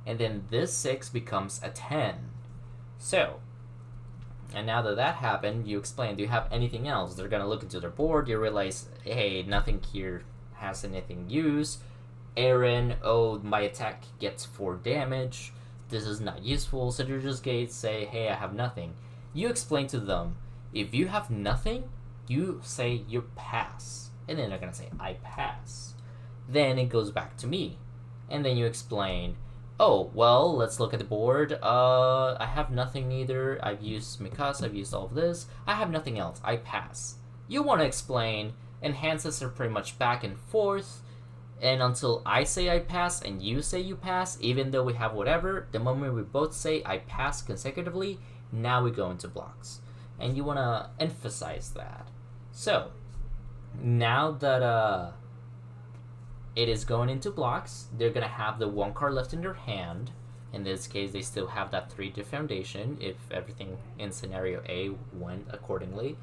S1: And then this 6 becomes a 10. So, and now that happened, you explain, do you have anything else? They're going to look into their board, you realize, hey, nothing here has anything used. Eren, oh, my attack gets 4 damage. This is not useful, so you're just going to say, hey, I have nothing. You explain to them, if you have nothing, you say you pass. And then they're going to say, I pass. Then it goes back to me. And then you explain, oh, well, let's look at the board. I have nothing either. I've used Mikasa, I've used all of this. I have nothing else. I pass. you want to explain. Enhances are pretty much back and forth, and until I say I pass and you say you pass, even though we have whatever, the moment we both say I pass consecutively, now we go into blocks. And you want to emphasize that. So, now that it is going into blocks, they're going to have the one card left in their hand. In this case, they still have that 3-diff foundation if everything in scenario A went accordingly.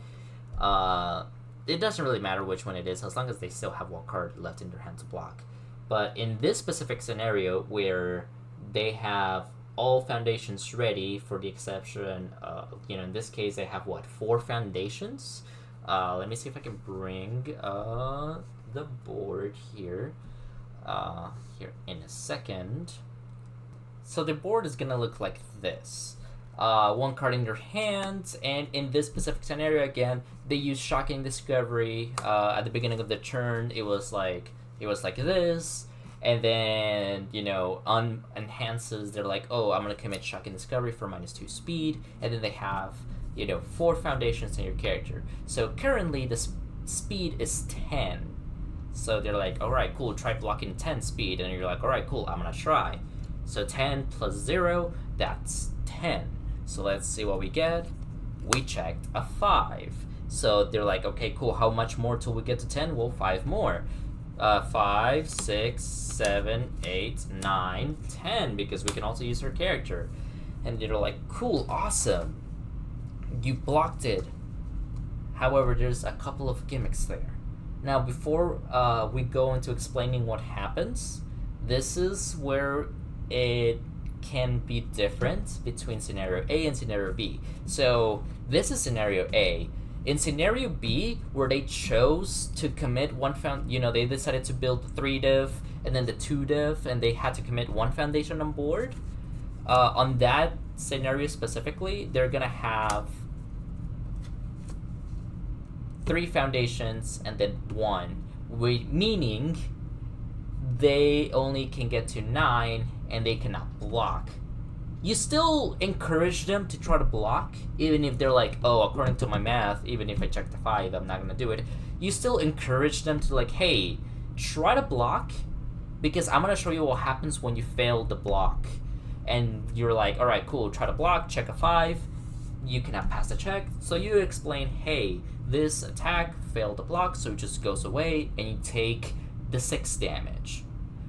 S1: It doesn't really matter which one it is, as long as they still have one card left in their hand to block. But in this specific scenario, where they have all foundations ready, for the exception, in this case, they have, 4 foundations? Let me see if I can bring the board here in a second. So the board is going to look like this. One card in their hands, and in this specific scenario, again, they use Shocking Discovery. At the beginning of the turn, it was like this, and then enhances. They're like, oh, I'm gonna commit Shocking Discovery for -2 speed, and then they have 4 foundations in your character. So currently the speed is 10. So they're like, all right, cool, try blocking 10 speed, and you're like, all right, cool, I'm gonna try. So 10 plus 0, that's 10. So let's see what we get. We checked a 5. So they're like, okay, cool, how much more till we get to 10? Well, 5 more. 5, 6, 7, 8, 9, 10, because we can also use her character. And they're like, cool, awesome. You blocked it. However, there's a couple of gimmicks there. Now, before we go into explaining what happens, this is where it can be different between scenario A and scenario B. So this is scenario A. In scenario B, where they chose to commit they decided to build the 3-diff and then the 2-diff, and they had to commit one foundation on board. On that scenario specifically, they're gonna have 3 foundations and then 1, meaning they only can get to 9 and they cannot block. You still encourage them to try to block, even if they're like, oh, according to my math, even if I check the 5, I'm not gonna do it. You still encourage them to like, hey, try to block, because I'm gonna show you what happens when you fail the block. And you're like, all right, cool, try to block, check a 5, you cannot pass the check. So you explain, hey, this attack failed the block, so it just goes away, and you take the 6 damage.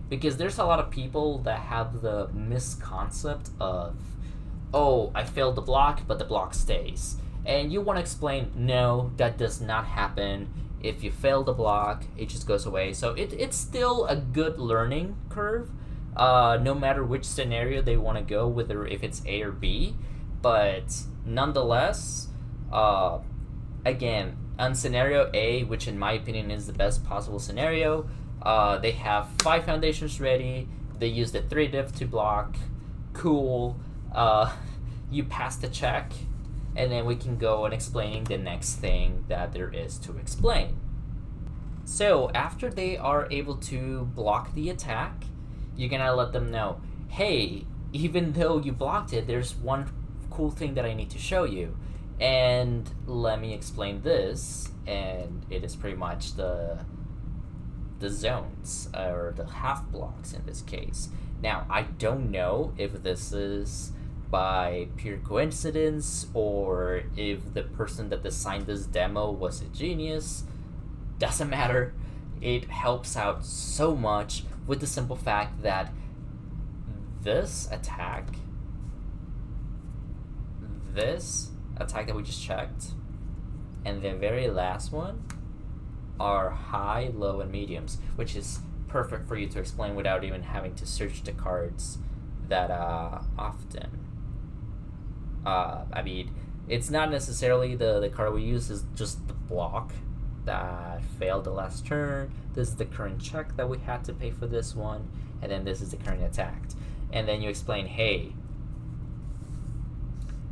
S1: Because there's a lot of people that have the misconcept of, oh, I failed the block, but the block stays. And you want to explain, no, that does not happen. If you fail the block, it just goes away. So it's still a good learning curve, no matter which scenario they want to go, whether if it's A or B. But nonetheless, again, on scenario A, which in my opinion is the best possible scenario, they have 5 foundations ready. They use the 3-diff to block. Cool. You pass the check, and then we can go on explaining the next thing that there is to explain. So after they are able to block the attack, you're gonna let them know, hey, even though you blocked it, there's one cool thing that I need to show you. And let me explain this, and it is pretty much the zones, or the half blocks in this case. Now, I don't know if this is by pure coincidence or if the person that designed this demo was a genius. Doesn't matter. It helps out so much with the simple fact that this attack that we just checked, and the very last one are high, low, and mediums, which is perfect for you to explain without even having to search the cards that often. I mean, it's not necessarily the card we use, is just the block that failed the last turn. This is the current check that we had to pay for this one, and then this is the current attack. And then you explain, hey,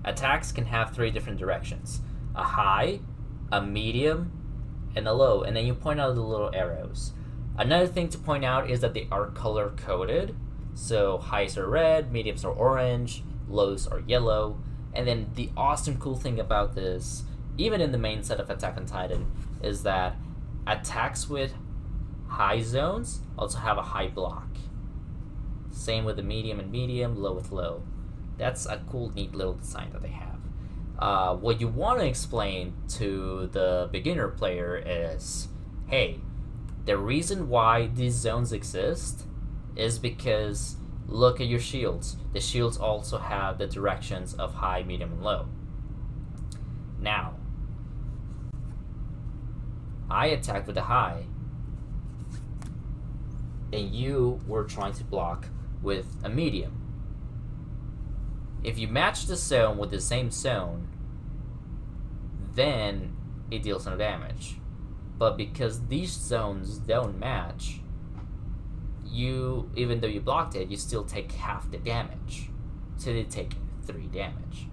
S1: attacks can have 3 different directions: a high, a medium, and a low, and then you point out the little arrows. Another thing to point out is that they are color coded, so highs are red, mediums are orange, lows are yellow. And then the awesome cool thing about this, even in the main set of Attack on Titan, is that attacks with high zones also have a high block. Same with the medium and medium, low with low. That's a cool, neat little design that they have. What you want to explain to the beginner player is, hey, the reason why these zones exist is because look at your shields. The shields also have the directions of high, medium, and low. Now, I attacked with a high, and you were trying to block with a medium. If you match the zone with the same zone, then it deals no damage. But because these zones don't match, you, even though you blocked it, you still take half the damage. So they take 3 damage.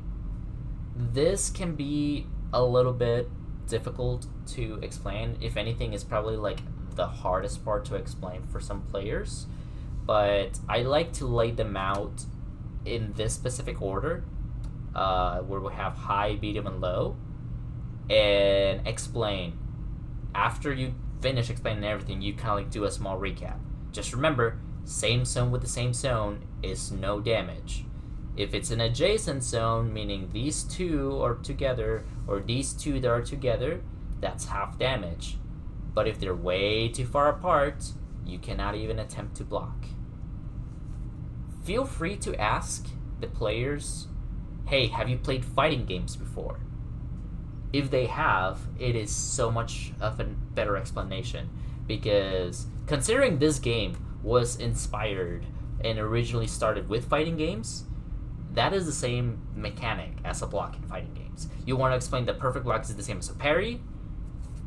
S1: This can be a little bit difficult to explain. If anything, it's probably like the hardest part to explain for some players. But I like to lay them out in this specific order, where we have high, medium, and low, and explain. After you finish explaining everything, you kind of like do a small recap. Just remember, same zone with the same zone is no damage. If it's an adjacent zone, meaning these two are together, or these two that are together, that's half damage. But if they're way too far apart, you cannot even attempt to block. Feel free to ask the players, hey, have you played fighting games before? If they have, it is so much of a better explanation, because considering this game was inspired and originally started with fighting games, that is the same mechanic as a block in fighting games. You want to explain the perfect block is the same as a parry,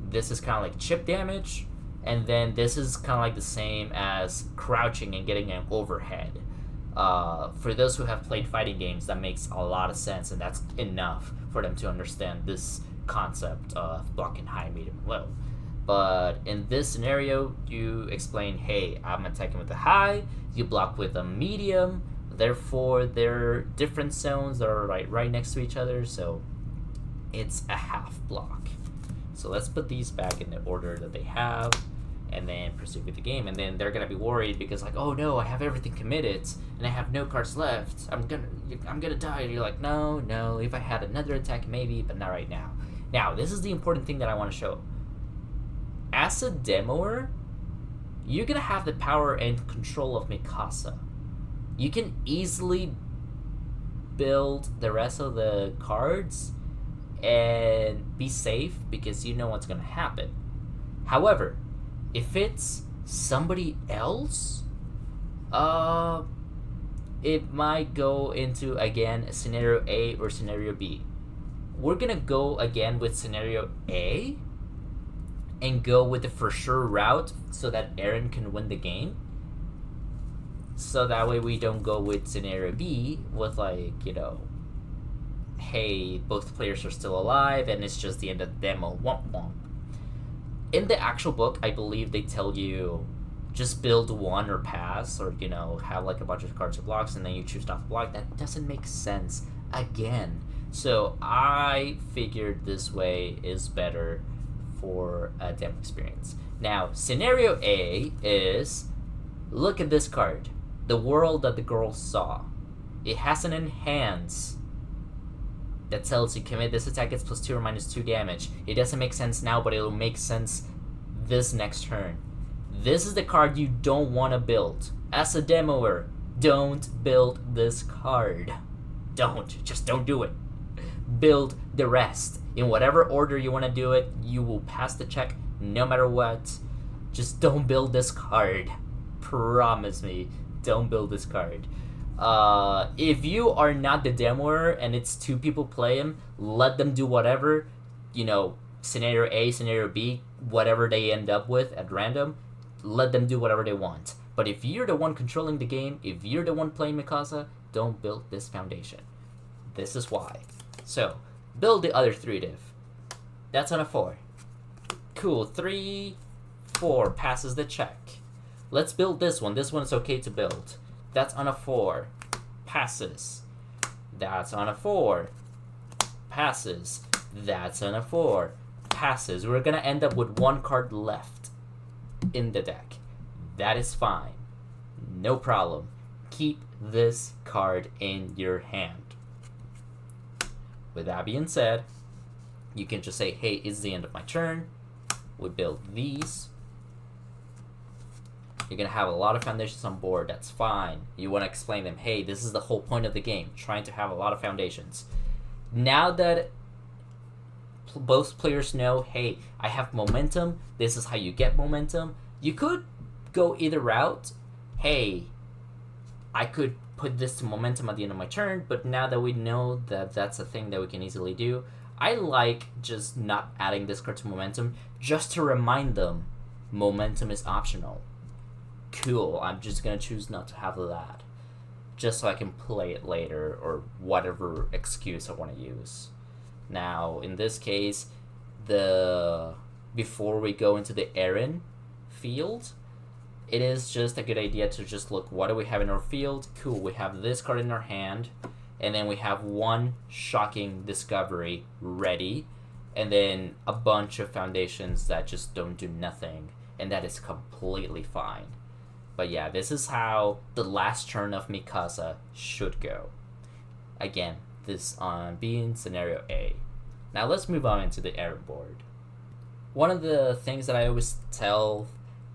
S1: this is kind of like chip damage, and then this is kind of like the same as crouching and getting an overhead. For those who have played fighting games, that makes a lot of sense, and that's enough for them to understand this concept of blocking high, medium, low. But in this scenario, you explain, hey, I'm attacking with a high, you block with a medium, therefore they're different zones that are right next to each other, so it's a half block. So let's put these back in the order that they have, and then proceed with the game. And then they're gonna be worried because like, oh no, I have everything committed and I have no cards left. I'm gonna die. And you're like, no. If I had another attack, maybe, but not right now. Now, this is the important thing that I want to show. As a demoer, you're gonna have the power and control of Mikasa. You can easily build the rest of the cards and be safe because you know what's gonna happen. However, if it's somebody else, it might go into, again, scenario A or scenario B. We're gonna go again with scenario A and go with the for sure route so that Eren can win the game. So that way we don't go with scenario B with like, hey, both players are still alive and it's just the end of the demo. Womp womp. In the actual book, I believe they tell you just build one or pass, or have like a bunch of cards or blocks and then you choose not to block. That doesn't make sense again. So I figured this way is better for a demo experience. Now, scenario A is, look at this card, the world that the girl saw. It has an enhance that tells you commit this attack gets +2 or -2 damage. It doesn't make sense now, but it'll make sense this next turn. This is the card you don't want to build. As a demoer, don't build this card. Just don't do it. Build the rest. In whatever order you want to do it, you will pass the check no matter what. Just don't build this card. Promise me, don't build this card. If you are not the demoer and it's 2 people play him, let them do whatever, scenario A, scenario B, whatever they end up with at random, let them do whatever they want. But if you're the one controlling the game, if you're the one playing Mikasa, don't build this foundation. This is why. So, build the other 3 div. That's on a 4. Cool, 3, 4 passes the check. Let's build this one. This one is okay to build. That's on a 4. Passes. That's on a 4. Passes. That's on a 4. passes, we're gonna end up with one card left in the deck. That is fine. No problem. Keep this card in your hand. With that being said, you can just say, hey, it's the end of my turn. We build these. You're going to have a lot of foundations on board. That's fine. You want to explain them, hey, this is the whole point of the game, trying to have a lot of foundations. Now that both players know, hey, I have momentum, this is how you get momentum, you could go either route. Hey, I could put this to momentum at the end of my turn, but now that we know that that's a thing that we can easily do, I like just not adding this card to momentum, just to remind them momentum is optional. Cool, I'm just gonna choose not to have that, just so I can play it later, or whatever excuse I want to use. Now, in this case, before we go into the Aaron field, it is just a good idea to just look, what do we have in our field? Cool, we have this card in our hand, and then we have one shocking discovery ready, and then a bunch of foundations that just don't do nothing, and that is completely fine. But yeah, this is how the last turn of Mikasa should go. Again, this on being scenario A. Now let's move on into the Aaron board. One of the things that I always tell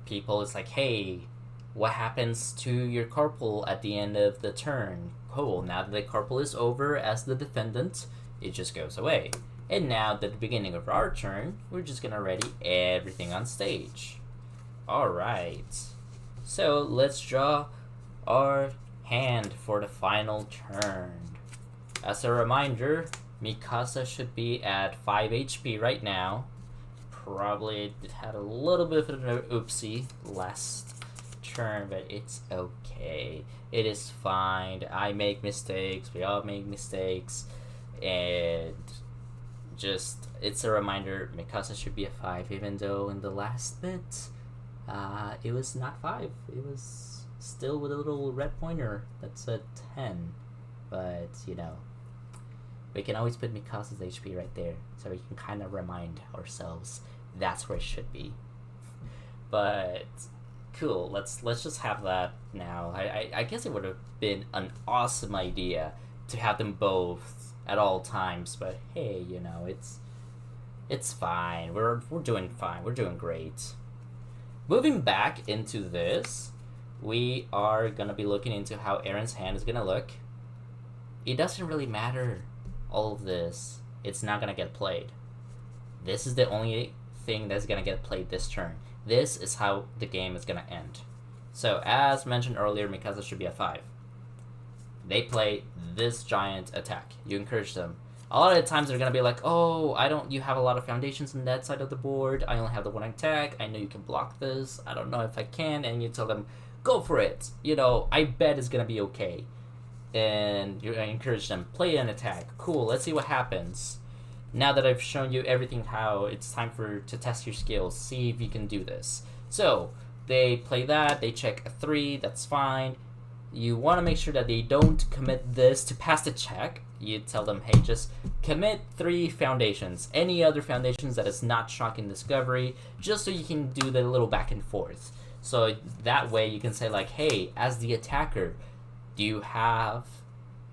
S1: people is like, hey, what happens to your card pool at the end of the turn? Cool, now that the card pool is over as the defendant, it just goes away. And now at the beginning of our turn, we're just gonna ready everything on stage. Alright, so let's draw our hand for the final turn. As a reminder, Mikasa should be at 5 HP right now. Probably had a little bit of an oopsie last turn, but it's okay. It is fine. I make mistakes. We all make mistakes. And just, it's a reminder, Mikasa should be a 5, even though in the last bit, it was not 5. It was still with a little red pointer that said 10. But, you know, we can always put Mikasa's HP right there, so we can kind of remind ourselves that's where it should be. But cool, let's just have that now. I guess it would have been an awesome idea to have them both at all times, but hey, you know, it's fine. We're doing fine. We're doing great. Moving back into this, we are gonna be looking into how Aaron's hand is gonna look. It doesn't really matter. All of this, it's not gonna get played. This is the only thing that's gonna get played this turn. This is how the game is gonna end. So as mentioned earlier, Mikasa should be a 5. They play this giant attack. You encourage them. A lot of the times they're gonna be like, oh, you have a lot of foundations on that side of the board. I only have the one attack. I know you can block this. I don't know if I can. And you tell them, go for it. You know, I bet it's gonna be okay. And you encourage them, play an attack. Cool, let's see what happens. Now that I've shown you everything, how it's time to test your skills, see if you can do this. So they play that, they check a 3, that's fine. You want to make sure that they don't commit this to pass the check. You tell them, hey, just commit 3 foundations, any other foundations that is not shocking discovery, just so you can do the little back and forth. So that way you can say like, hey, as the attacker, do you have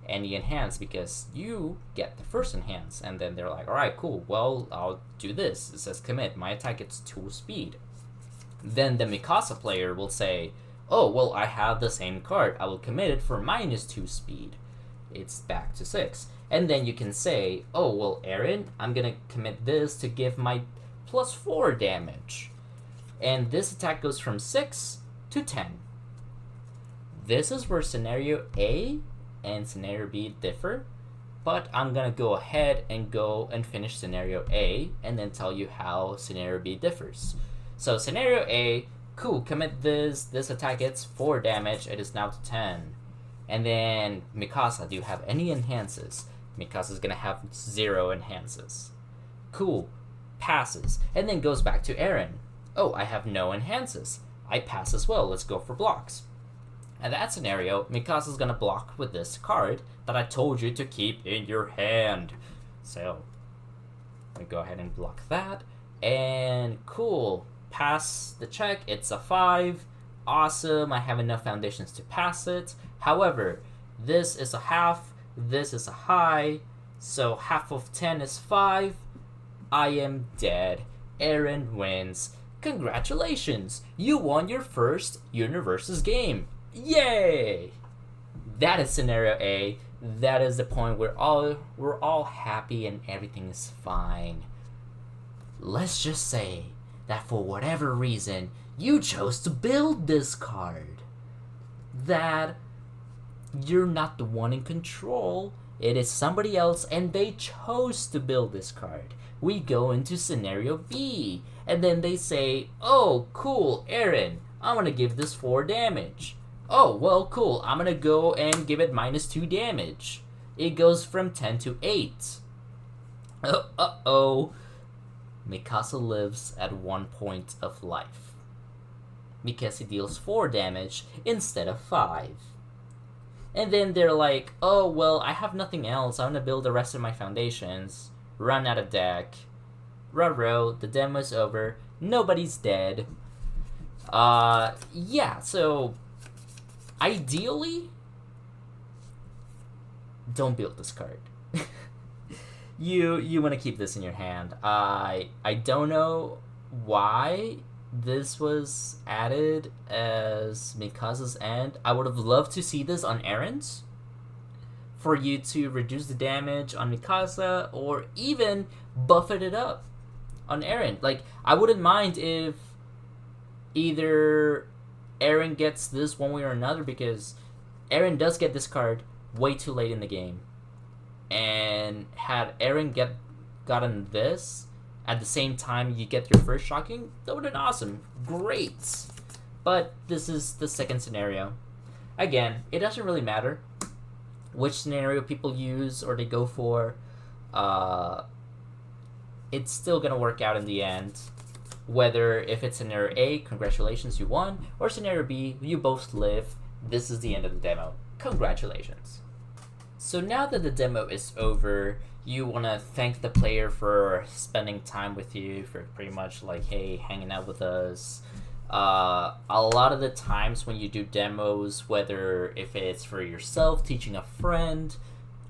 S1: any enhance? Because you get the first enhance. And then they're like, alright, cool, well, I'll do this. It says commit, my attack gets 2 speed. Then the Mikasa player will say, oh, well, I have the same card, I will commit it for -2 speed. It's back to 6. And then you can say, oh, well, Aaron, I'm gonna commit this to give my +4 damage. And this attack goes from 6 to 10. This is where scenario A and scenario B differ, but I'm gonna go ahead and go and finish scenario A and then tell you how scenario B differs. So scenario A, cool, commit this attack gets 4 damage, it is now to 10. And then Mikasa, do you have any enhances? Mikasa's gonna have 0 enhances. Cool, passes, and then goes back to Aaron. Oh, I have no enhances. I pass as well, let's go for blocks. In that scenario, Mikasa's gonna block with this card that I told you to keep in your hand. So, we go ahead and block that. And cool, pass the check, it's a 5. Awesome, I have enough foundations to pass it. However, this is a half, this is a high, so half of 10 is 5. I am dead. Aaron wins. Congratulations, you won your first Universus game. Yay! That is scenario A. That is the point where we're all happy and everything is fine. Let's just say that for whatever reason, you chose to build this card. That you're not the one in control. It is somebody else and they chose to build this card. We go into scenario B. And then they say, oh, cool, Aaron, I'm going to give this 4 damage. Oh, well, cool, I'm going to go and give it -2 damage. It goes from 10 to 8. Uh-oh. Mikasa lives at 1 point of life because he deals 4 damage instead of 5. And then they're like, oh, well, I have nothing else. I'm gonna build the rest of my foundations. Run out of deck. Ruh-roh, the demo's over. Nobody's dead. Yeah, so ideally, don't build this card. You want to keep this in your hand. I don't know why this was added as Mikasa's end. I would have loved to see this on Aaron's for you to reduce the damage on Mikasa or even buffet it up on Aaron. Like, I wouldn't mind if either Aaron gets this one way or another, because Aaron does get this card way too late in the game. And had Aaron gotten this at the same time you get your first shocking, that would have been awesome. Great. But this is the second scenario. Again, it doesn't really matter which scenario people use or they go for. It's still going to work out in the end. Whether if it's scenario A, congratulations, you won, or scenario B, you both live. This is the end of the demo. Congratulations. So now that the demo is over, you want to thank the player for spending time with you, for pretty much like, hey, hanging out with us. A lot of the times when you do demos, whether if it's for yourself, teaching a friend,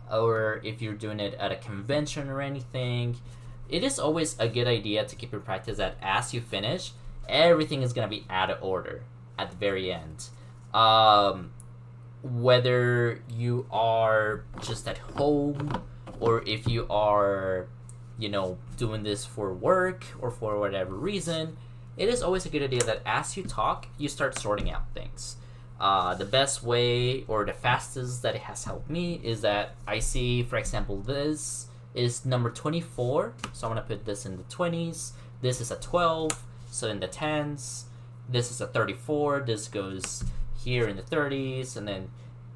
S1: or if you're doing it at a convention or anything, it is always a good idea to keep in practice that as you finish, everything is going to be out of order at the very end. Whether you are just at home or if you are, doing this for work or for whatever reason, it is always a good idea that as you talk, you start sorting out things. The best way or the fastest that it has helped me is that I see, for example, this is number 24, so I'm going to put this in the 20s. This is a 12, so in the 10s. This is a 34, this goes here in the 30s, and then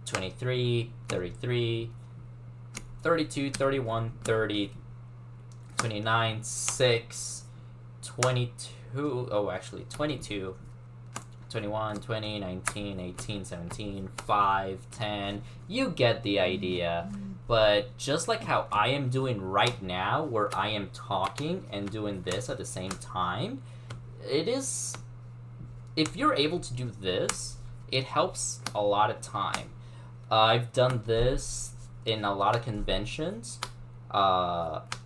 S1: 23, 33, 32, 31, 30, 29, 6, 22, 22, 21, 20, 19, 18, 17, 5, 10. You get the idea. But just like how I am doing right now, where I am talking and doing this at the same time, it is, if you're able to do this, it helps a lot of time. I've done this in a lot of conventions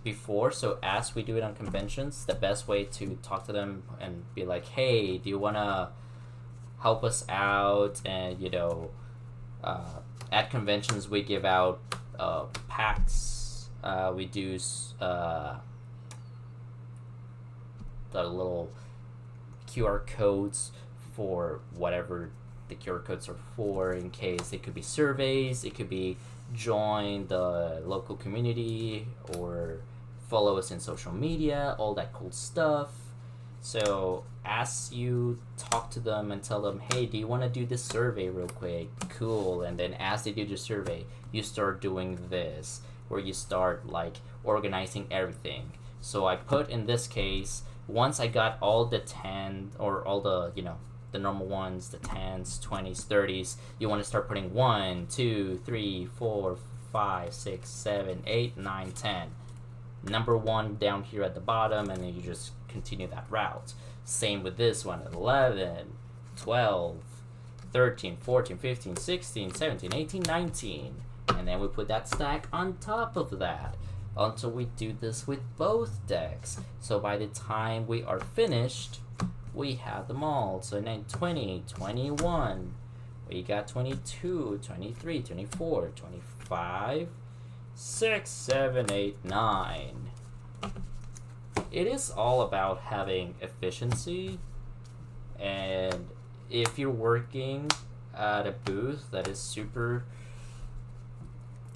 S1: before, so as we do it on conventions, the best way to talk to them and be like, hey, do you want to help us out? And, at conventions we give out packs. We do the little QR codes for whatever the QR codes are for, in case it could be surveys, it could be join the local community or follow us in social media, all that cool stuff. So as you talk to them and tell them, hey, do you want to do this survey real quick? Cool. And then as they do the survey, you start doing this, where you start like organizing everything. So I put, in this case, once I got all the 10 or all the, the normal ones, the 10s, 20s, 30s, you want to start putting 1, 2, 3, 4, 5, 6, 7, 8, 9, 10. Number 1 down here at the bottom, and then you just continue that route. Same with this one, 11, 12, 13, 14, 15, 16, 17, 18, 19. And then we put that stack on top of that until we do this with both decks. So by the time we are finished, we have them all. So then 20, 21, we got 22, 23, 24, 25, 6, 7, 8, 9. It is all about having efficiency, and if you're working at a booth that is super,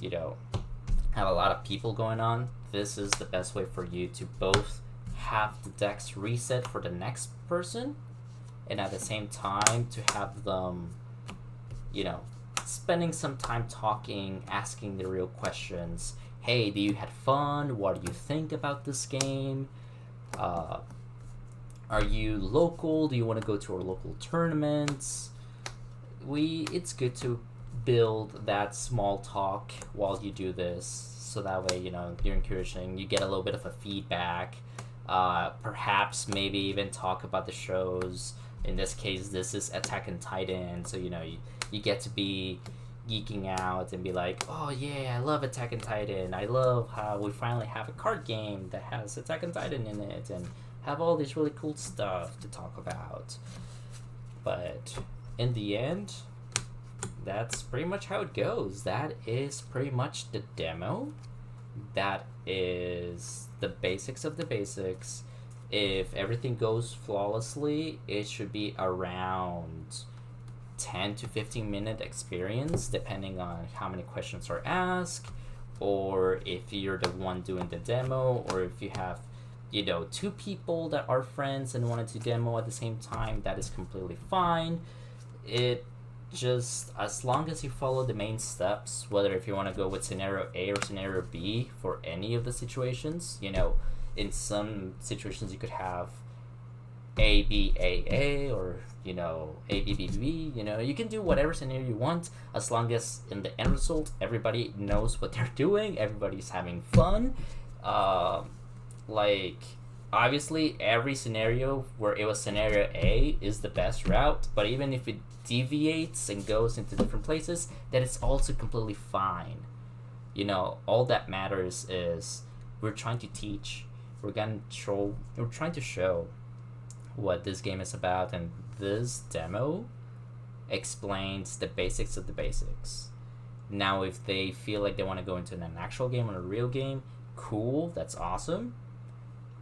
S1: have a lot of people going on, this is the best way for you to both have the decks reset for the next person, and at the same time to have them, spending some time talking, asking the real questions. Hey, do you had fun? What do you think about this game? Are you local? Do you want to go to our local tournaments? It's good to build that small talk while you do this, so that way, you're encouraging, you get a little bit of a feedback. Perhaps maybe even talk about the shows. In this case, this is Attack on Titan, so you get to be geeking out and be like, oh yeah, I love Attack on Titan. I love how we finally have a card game that has Attack on Titan in it, and have all this really cool stuff to talk about. But in the end, that's pretty much how it goes. That is pretty much the demo. That is the basics of the basics. If everything goes flawlessly, it should be around 10 to 15 minute experience, depending on how many questions are asked, or if you're the one doing the demo, or if you have two people that are friends and wanted to demo at the same time, that is completely fine. It just, as long as you follow the main steps, whether if you want to go with scenario A or scenario B for any of the situations, in some situations you could have A, B, A, A, or, A, B, B, B, you can do whatever scenario you want, as long as in the end result, everybody knows what they're doing, everybody's having fun. Obviously, every scenario where it was scenario A is the best route, but even if it deviates and goes into different places, that is also completely fine. All that matters is we're trying to teach, we're trying to show what this game is about, and this demo explains the basics of the basics. Now, if they feel like they want to go into an actual game or a real game, cool, that's awesome.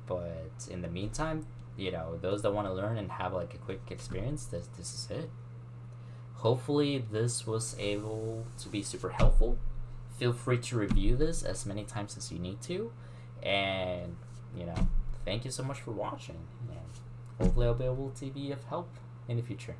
S1: But in the meantime, those that want to learn and have a quick experience, this is it. Hopefully this was able to be super helpful. Feel free to review this as many times as you need to. And, thank you so much for watching. And hopefully I'll be able to be of help in the future.